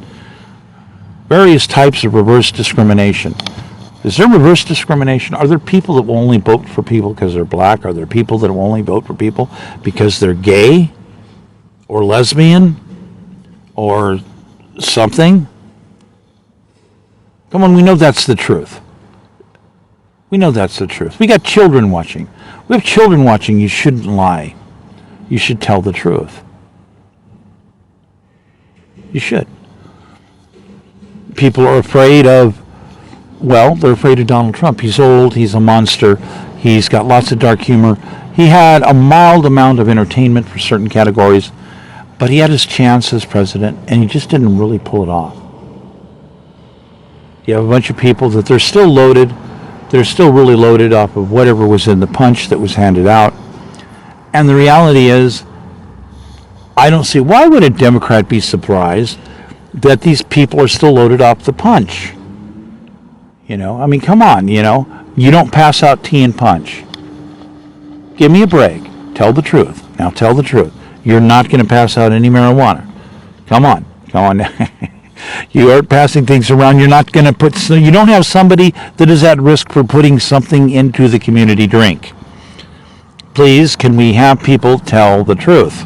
Various types of reverse discrimination. Is there reverse discrimination? Are there people that will only vote for people because they're black? Are there people that will only vote for people because they're gay or lesbian or something? Come on, we know that's the truth. We know that's the truth. We got children watching. We have children watching. You shouldn't lie. You should tell the truth. You should. People are afraid of, well, they're afraid of Donald Trump. He's old. He's a monster. He's got lots of dark humor. He had a mild amount of entertainment for certain categories, but he had his chance as president, and he just didn't really pull it off. You have a bunch of people that they're still loaded. They're still really loaded off of whatever was in the punch that was handed out. And the reality is, I don't see, why would a Democrat be surprised that these people are still loaded off the punch? You know, I mean, come on, you know. You don't pass out tea and punch. Give me a break. Tell the truth. Now tell the truth. You're not going to pass out any marijuana. Come on. You are passing things around. You're not going to put, so you don't have somebody that is at risk for putting something into the community drink. Please, can we have people tell the truth?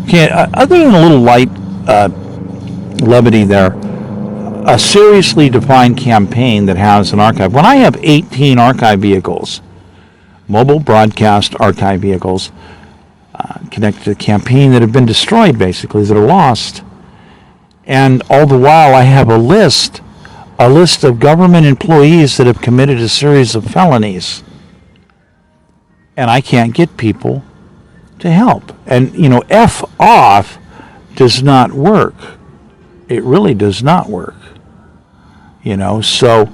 Okay, other than a little light levity there, a seriously defined campaign that has an archive. When I have 18 archive vehicles, mobile broadcast archive vehicles, connected to the campaign that have been destroyed, basically, that are lost, and all the while I have a list of government employees that have committed a series of felonies, and I can't get people to help. And, you know, F off does not work. It really does not work. You know, so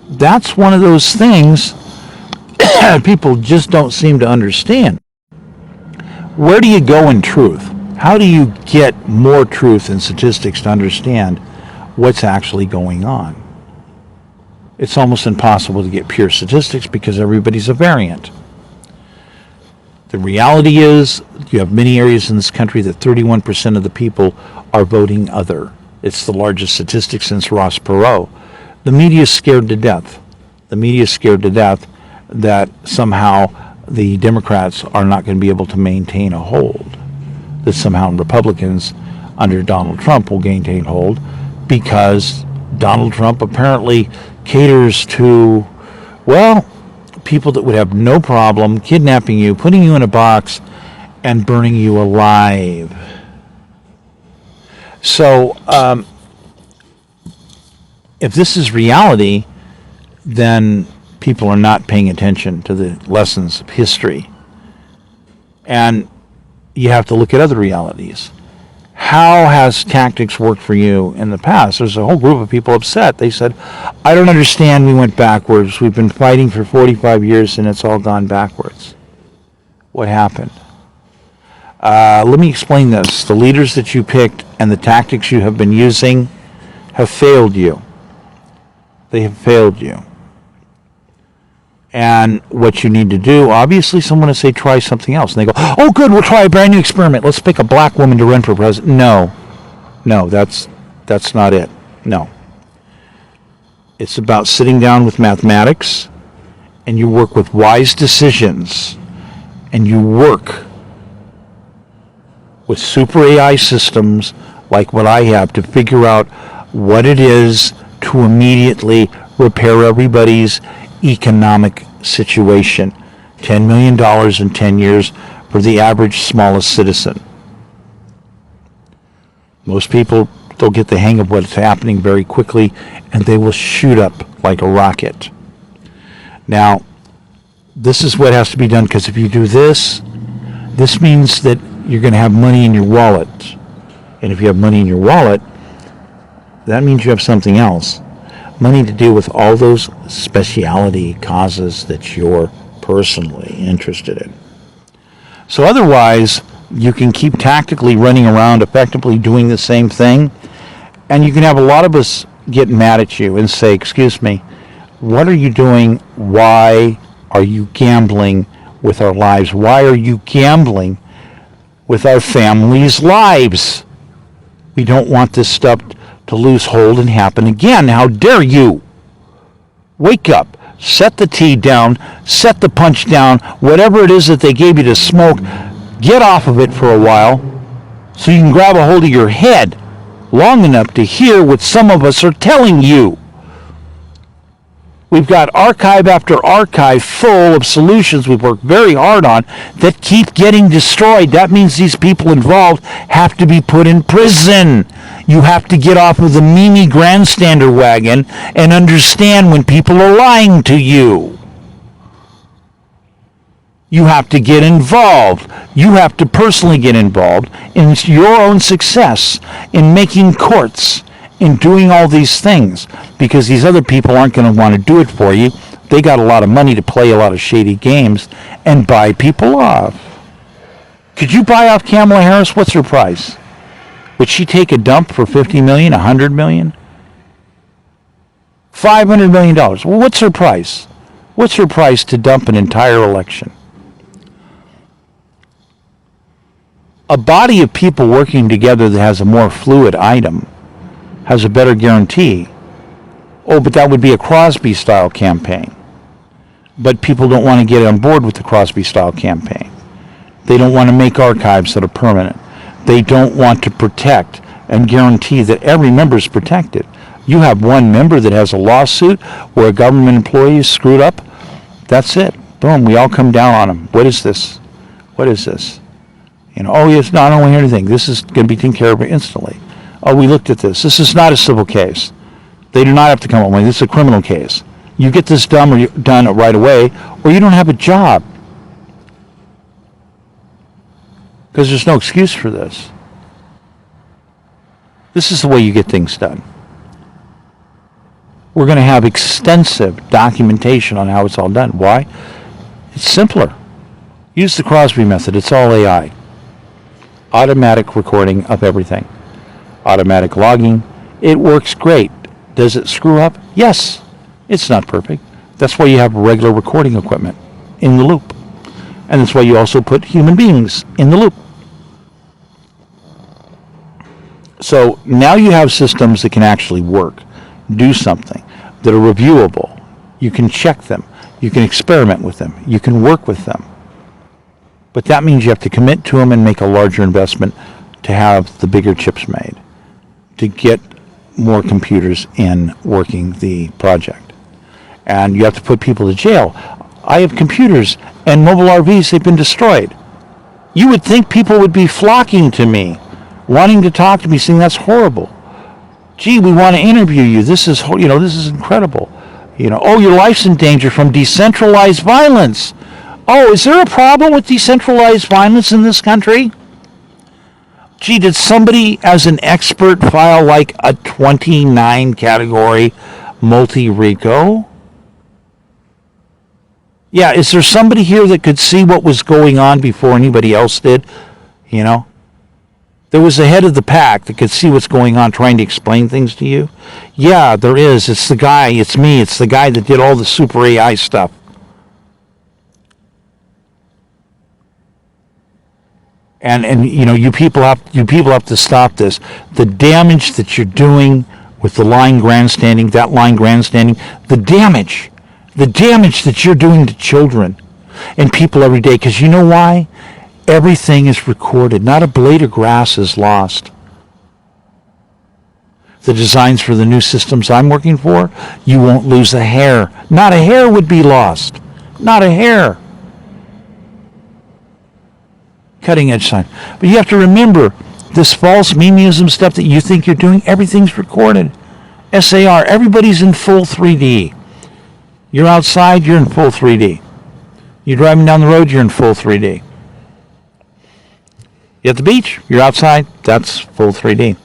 that's one of those things people just don't seem to understand. Where do you go in truth? How do you get more truth in statistics to understand what's actually going on? It's almost impossible to get pure statistics because everybody's a variant. The reality is, you have many areas in this country that 31% of the people are voting other. It's the largest statistic since Ross Perot. The media is scared to death. The media is scared to death that somehow the Democrats are not going to be able to maintain a hold, that somehow Republicans under Donald Trump will maintain hold, because Donald Trump apparently caters to, well, people that would have no problem kidnapping you, putting you in a box, and burning you alive. So, if this is reality, then people are not paying attention to the lessons of history. And you have to look at other realities. How has tactics worked for you in the past? There's a whole group of people upset. They said, I don't understand, we went backwards. We've been fighting for 45 years and it's all gone backwards. What happened? Let me explain this. The leaders that you picked and the tactics you have been using have failed you. They have failed you. And what you need to do, obviously someone will say try something else. And they go, oh good, we'll try a brand new experiment. Let's pick a black woman to run for president. No, that's not it. No. It's about sitting down with mathematics, and you work with wise decisions, and you work with super AI systems like what I have to figure out what it is to immediately repair everybody's economic situation. $10 million in 10 years for the average smallest citizen. Most people don't get the hang of what's happening very quickly, and they will shoot up like a rocket. Now, this is what has to be done, because if you do this means that you're going to have money in your wallet. And if you have money in your wallet, that means you have something else. Money to deal with all those specialty causes that you're personally interested in. So otherwise, you can keep tactically running around, effectively doing the same thing, and you can have a lot of us get mad at you and say, excuse me, what are you doing? Why are you gambling with our lives? Why are you gambling with our families' lives? We don't want this stuff to lose hold and happen again. How dare you? Wake up. Set the tea down. Set the punch down. Whatever it is that they gave you to smoke, get off of it for a while so you can grab a hold of your head long enough to hear what some of us are telling you. We've got archive after archive full of solutions we've worked very hard on that keep getting destroyed. That means these people involved have to be put in prison. You have to get off of the Mimi grandstander wagon and understand when people are lying to you. You have to get involved. You have to personally get involved in your own success, in making courts, in doing all these things because these other people aren't going to want to do it for you. They got a lot of money to play a lot of shady games and buy people off. Could you buy off Kamala Harris? What's her price? Would she take a dump for $50 million, $100 million? $500 million. Well, what's her price? What's her price to dump an entire election? A body of people working together that has a more fluid item has a better guarantee. Oh, but that would be a Crosby-style campaign. But people don't want to get on board with the Crosby-style campaign. They don't want to make archives that are permanent. They don't want to protect and guarantee that every member is protected. You have one member that has a lawsuit where a government employee is screwed up. That's it. Boom. We all come down on him. What is this? What is this? Oh, yes, no, I don't want to hear anything. This is going to be taken care of instantly. Oh, we looked at this. This is not a civil case. They do not have to come up with money. This is a criminal case. You get this done right away, or you don't have a job. Because there's no excuse for this. This is the way you get things done. We're going to have extensive documentation on how it's all done. Why? It's simpler. Use the Crosby method. It's all AI. Automatic recording of everything. Automatic logging. It works great. Does it screw up? Yes. It's not perfect. That's why you have regular recording equipment in the loop. And that's why you also put human beings in the loop. So now you have systems that can actually work, do something, that are reviewable. You can check them. You can experiment with them. You can work with them. But that means you have to commit to them and make a larger investment to have the bigger chips made, to get more computers in working the project. And you have to put people to jail. I have computers and mobile RVs, they've been destroyed. You would think people would be flocking to me, wanting to talk to me, saying that's horrible. Gee, we want to interview you. This is, this is incredible. Oh, your life's in danger from decentralized violence. Oh, is there a problem with decentralized violence in this country? Gee, did somebody as an expert file like a 29 category multi-RICO? Yeah, is there somebody here that could see what was going on before anybody else did? There was a head of the pack that could see what's going on, trying to explain things to you. Yeah, there is. It's the guy. It's me. It's the guy that did all the super AI stuff. And you people have to stop this. The damage that you're doing with the line grandstanding, the damage that you're doing to children and people every day. Because you know why? Everything is recorded. Not a blade of grass is lost. The designs for the new systems I'm working for, you won't lose a hair. Not a hair would be lost. Not a hair. Cutting edge sign. But you have to remember, this false memeism stuff that you think you're doing, everything's recorded. SAR, everybody's in full 3D. You're outside, you're in full 3D. You're driving down the road, you're in full 3D. You're at the beach, you're outside, that's full 3D.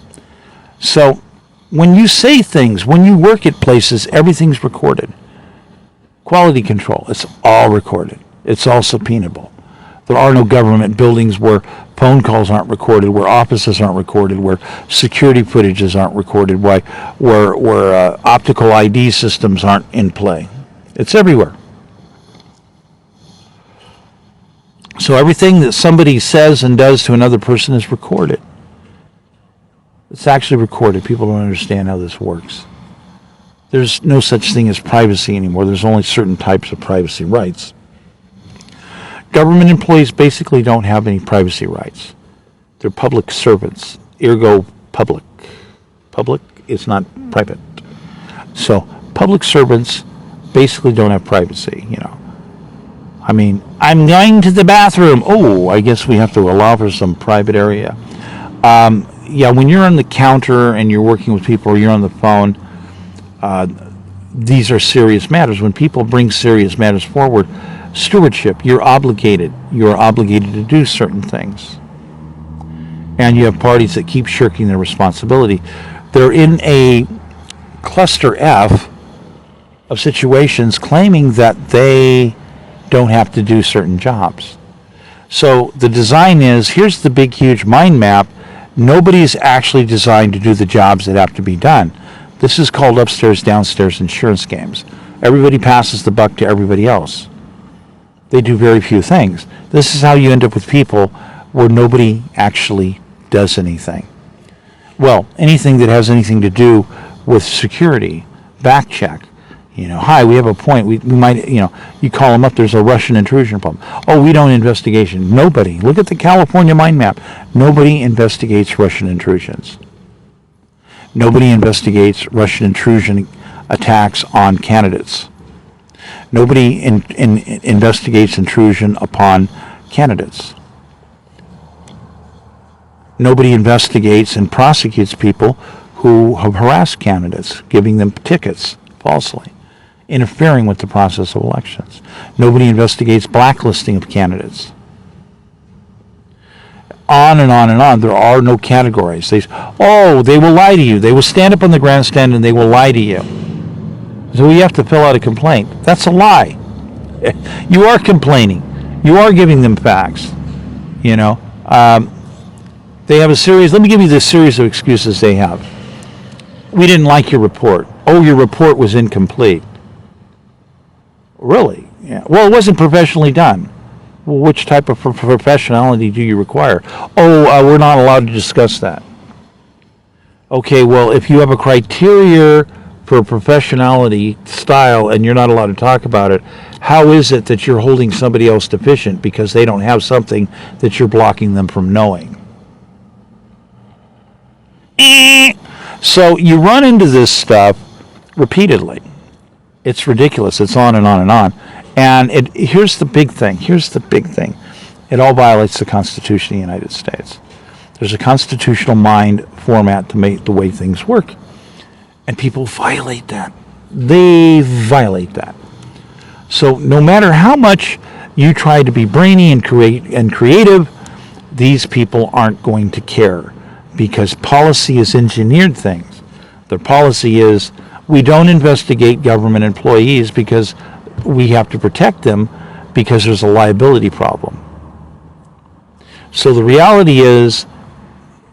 So when you say things, when you work at places, everything's recorded. Quality control, it's all recorded. It's all subpoenable. There are no government buildings where phone calls aren't recorded, where offices aren't recorded, where security footages aren't recorded, where optical ID systems aren't in play. It's everywhere. So everything that somebody says and does to another person is recorded. It's actually recorded. People don't understand how this works. There's no such thing as privacy anymore. There's only certain types of privacy rights. Government employees basically don't have any privacy rights. They're public servants, ergo public. Public is not private. So public servants basically don't have privacy, I mean, I'm going to the bathroom. Oh, I guess we have to allow for some private area. When you're on the counter and you're working with people or you're on the phone, these are serious matters. When people bring serious matters forward, stewardship, you're obligated. You're obligated to do certain things. And you have parties that keep shirking their responsibility. they're in a cluster F of situations claiming that they don't have to do certain jobs. So the design is, here's the big, huge mind map. Nobody's actually designed to do the jobs that have to be done. This is called upstairs, downstairs insurance games. Everybody passes the buck to everybody else. They do very few things. This is how you end up with people where nobody actually does anything. Well, anything that has anything to do with security, back check. Hi, we have a point. We might, you call them up, there's a Russian intrusion problem. Oh, we don't investigation. Nobody. Look at the California mind map. Nobody investigates Russian intrusions. Nobody investigates Russian intrusion attacks on candidates. Nobody investigates intrusion upon candidates. Nobody investigates and prosecutes people who have harassed candidates, giving them tickets falsely, interfering with the process of elections. Nobody investigates blacklisting of candidates. On and on and on. There are no categories. They will lie to you. They will stand up on the grandstand and they will lie to you. So you have to fill out a complaint. That's a lie. You are complaining. You are giving them facts. They have a series. Let me give you the series of excuses they have. We didn't like your report. Oh, your report was incomplete. Really? Yeah. Well, it wasn't professionally done. Well, which type of professionality do you require? Oh, we're not allowed to discuss that. Okay, well, if you have a criteria for professionality style and you're not allowed to talk about it, how is it that you're holding somebody else deficient because they don't have something that you're blocking them from knowing? So you run into this stuff repeatedly. It's ridiculous. It's on and on and on. And here's the big thing. It all violates the Constitution of the United States. There's a constitutional mind format to make the way things work. And people violate that. They violate that. So no matter how much you try to be brainy and creative, these people aren't going to care because policy is engineered things. Their policy is, we don't investigate government employees because we have to protect them because there's a liability problem. So the reality is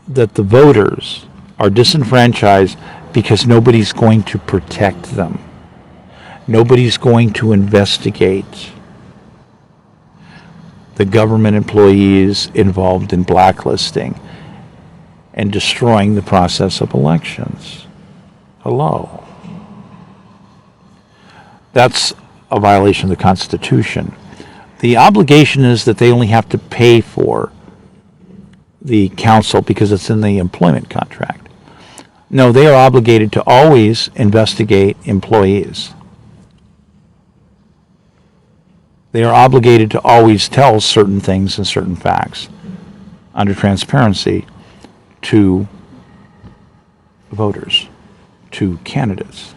that the voters are disenfranchised because nobody's going to protect them. Nobody's going to investigate the government employees involved in blacklisting and destroying the process of elections. Hello. That's a violation of the Constitution. The obligation is that they only have to pay for the counsel because it's in the employment contract. No, they are obligated to always investigate employees. They are obligated to always tell certain things and certain facts under transparency to voters, to candidates.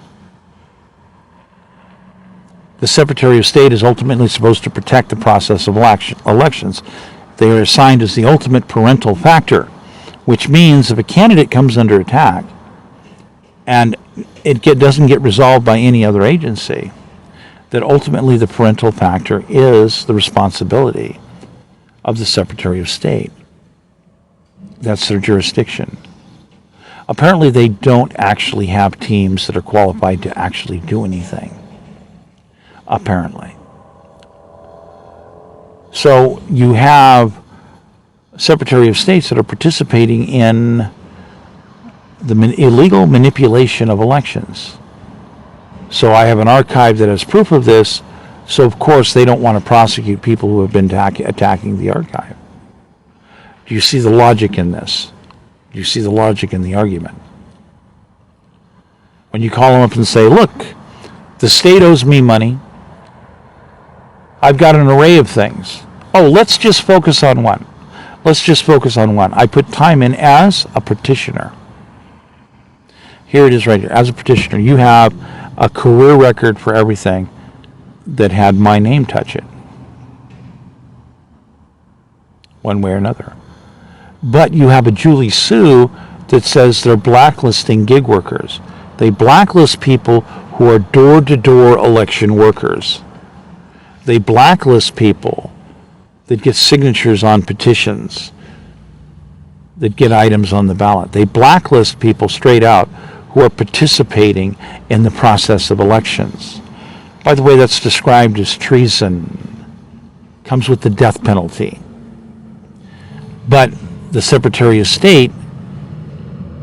The Secretary of State is ultimately supposed to protect the process of elections. They are assigned as the ultimate parental factor, which means if a candidate comes under attack and it doesn't get resolved by any other agency, that ultimately the parental factor is the responsibility of the Secretary of State. That's their jurisdiction. Apparently they don't actually have teams that are qualified to actually do anything. Apparently. So you have Secretary of States that are participating in the illegal manipulation of elections. So I have an archive that has proof of this, so of course they don't want to prosecute people who have been attacking the archive. Do you see the logic in this? Do you see the logic in the argument? When you call them up and say, look, the state owes me money, I've got an array of things. Oh, let's just focus on one. I put time in as a petitioner. Here it is right here. As a petitioner, you have a career record for everything that had my name touch it. One way or another. But you have a Julie Sue that says they're blacklisting gig workers. They blacklist people who are door-to-door election workers. They blacklist people that get signatures on petitions, that get items on the ballot. They blacklist people straight out who are participating in the process of elections. By the way, that's described as treason. Comes with the death penalty. But the Secretary of State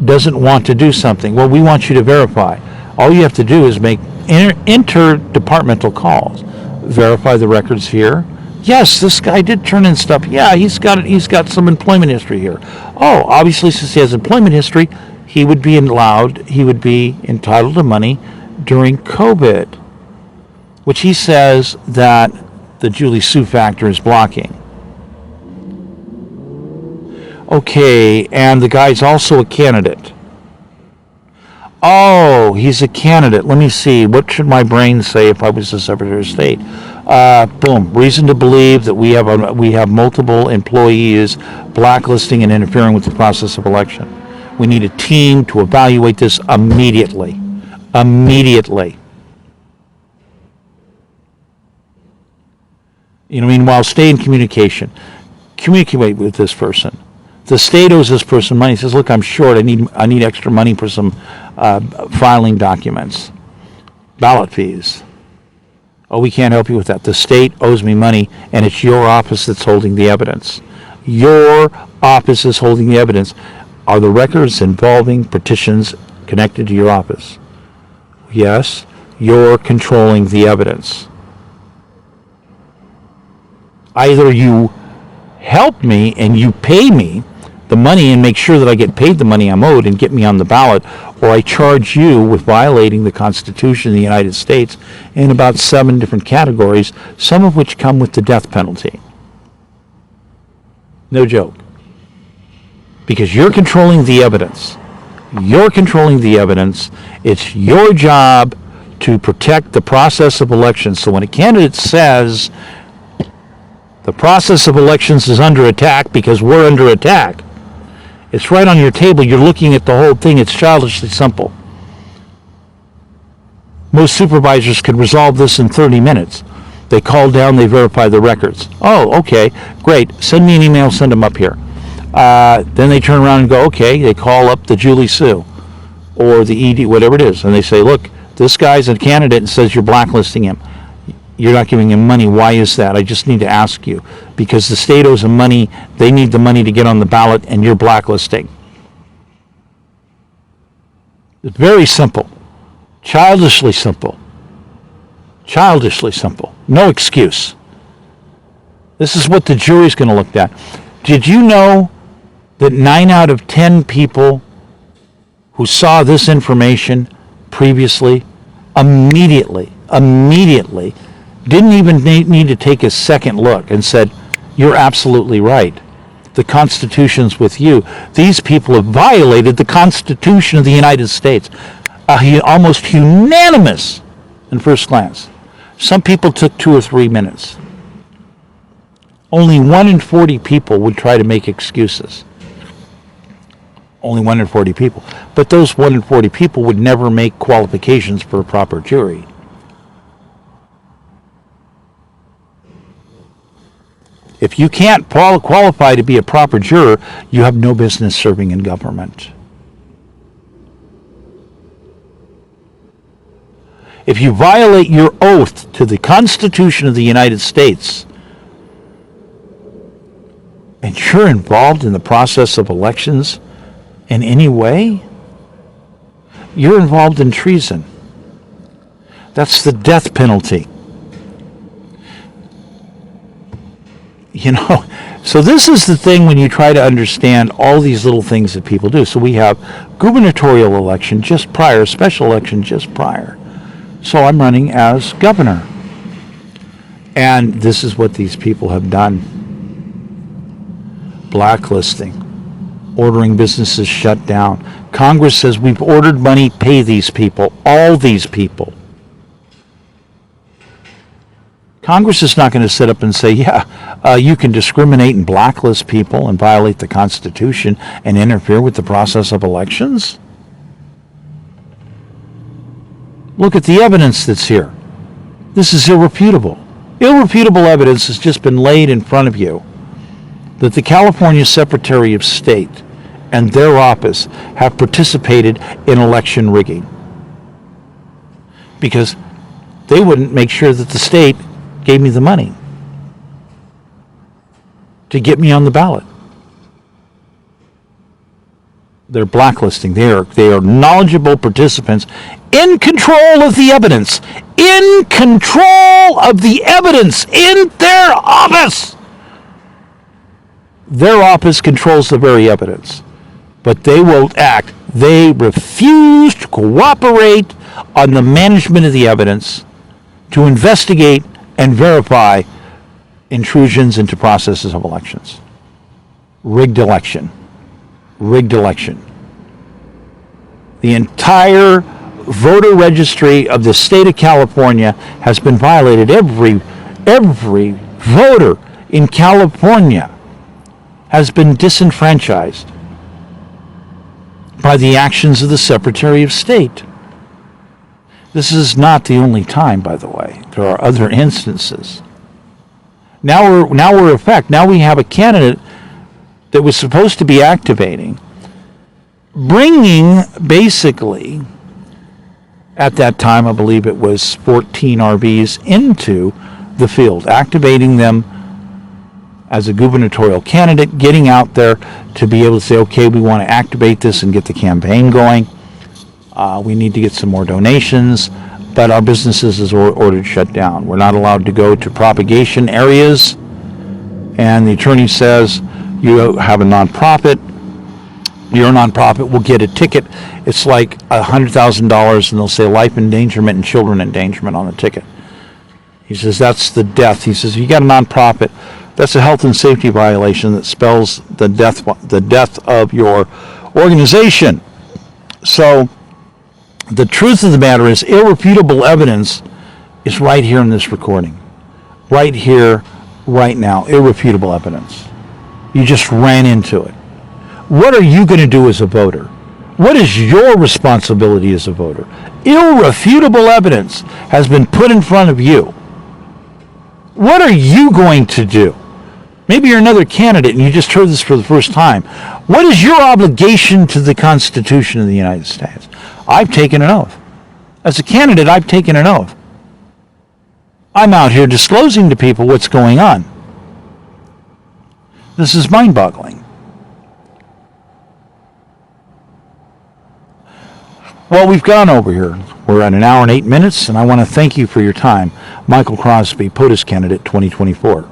doesn't want to do something. Well, we want you to verify. All you have to do is make interdepartmental calls. Verify the records here. Yes, this guy did turn in stuff. Yeah, he's got some employment history here. Oh, obviously, since he has employment history, he would be entitled to money during COVID, which he says that the Julie Sue factor is blocking. Okay, and the guy's also a candidate. Oh, he's a candidate. Let me see. What should my brain say if I was the Secretary of State? Boom. Reason to believe that we have multiple employees blacklisting and interfering with the process of election. We need a team to evaluate this immediately. Immediately. Meanwhile, stay in communication. Communicate with this person. The state owes this person money. He says, look, I'm short. I need extra money for some filing documents, ballot fees. Oh, we can't help you with that. The state owes me money, and it's your office that's holding the evidence. Your office is holding the evidence. Are the records involving petitions connected to your office? Yes, you're controlling the evidence. Either you help me and you pay me the money and make sure that I get paid the money I'm owed and get me on the ballot, or I charge you with violating the Constitution of the United States in about 7 different categories, some of which come with the death penalty. No joke. Because you're controlling the evidence. You're controlling the evidence. It's your job to protect the process of elections. So when a candidate says the process of elections is under attack because we're under attack, it's right on your table. You're looking at the whole thing. It's childishly simple. Most supervisors could resolve this in 30 minutes. They call down, they verify the records. Oh, okay, great. Send me an email, send them up here. Then they turn around and go, okay, they call up the Julie Sue or the ED, whatever it is, and they say, look, this guy's a candidate and says you're blacklisting him. You're not giving him money. Why is that? I just need to ask you. Because the state owes him money. They need the money to get on the ballot, and you're blacklisting. It's very simple. Childishly simple. Childishly simple. No excuse. This is what the jury's going to look at. Did you know that 9 out of 10 people who saw this information previously immediately didn't even need to take a second look and said, you're absolutely right. The Constitution's with you. These people have violated the Constitution of the United States. Almost unanimous in first glance. Some people took 2 or 3 minutes. Only 1 in 40 people would try to make excuses. Only 1 in 40 people. But those 1 in 40 people would never make qualifications for a proper jury. If you can't qualify to be a proper juror, you have no business serving in government. If you violate your oath to the Constitution of the United States, and you're involved in the process of elections in any way, you're involved in treason. That's the death penalty. So this is the thing when you try to understand all these little things that people do. So we have gubernatorial election just prior, special election just prior. So I'm running as governor. And this is what these people have done. Blacklisting, ordering businesses shut down. Congress says we've ordered money, pay these people, all these people. Congress is not going to sit up and say, yeah, You can discriminate and blacklist people and violate the Constitution and interfere with the process of elections? Look at the evidence that's here. This is irrefutable. Irrefutable evidence has just been laid in front of you that the California Secretary of State and their office have participated in election rigging, because they wouldn't make sure that the state gave me the money to get me on the ballot. They're blacklisting. They are knowledgeable participants in control of the evidence. In control of the evidence in their office. Their office controls the very evidence. But they won't act. They refuse to cooperate on the management of the evidence to investigate and verify intrusions into processes of elections. Rigged election. Rigged election. The entire voter registry of the state of California has been violated. Every voter in California has been disenfranchised by the actions of the Secretary of State. This is not the only time, by the way. There are other instances. Now we're in effect. Now we have a candidate that was supposed to be activating, bringing basically, at that time, I believe it was 14 RVs into the field, activating them as a gubernatorial candidate, getting out there to be able to say, okay, we want to activate this and get the campaign going. We need to get some more donations, but our businesses is ordered shut down. We're not allowed to go to propagation areas, and the attorney says, you have a nonprofit, your nonprofit will get a ticket. It's like $100,000, and they'll say life endangerment and children endangerment on the ticket. He says that's the death. He says if you got a nonprofit, that's a health and safety violation that spells the death of your organization. So the truth of the matter is, irrefutable evidence is right here in this recording. Right here, right now, irrefutable evidence. You just ran into it. What are you going to do as a voter? What is your responsibility as a voter? Irrefutable evidence has been put in front of you. What are you going to do? Maybe you're another candidate and you just heard this for the first time. What is your obligation to the Constitution of the United States? I've taken an oath. As a candidate, I've taken an oath. I'm out here disclosing to people what's going on. This is mind-boggling. Well, we've gone over here. We're at 1 hour and 8 minutes, and I want to thank you for your time. Michael Crosby, POTUS candidate 2024.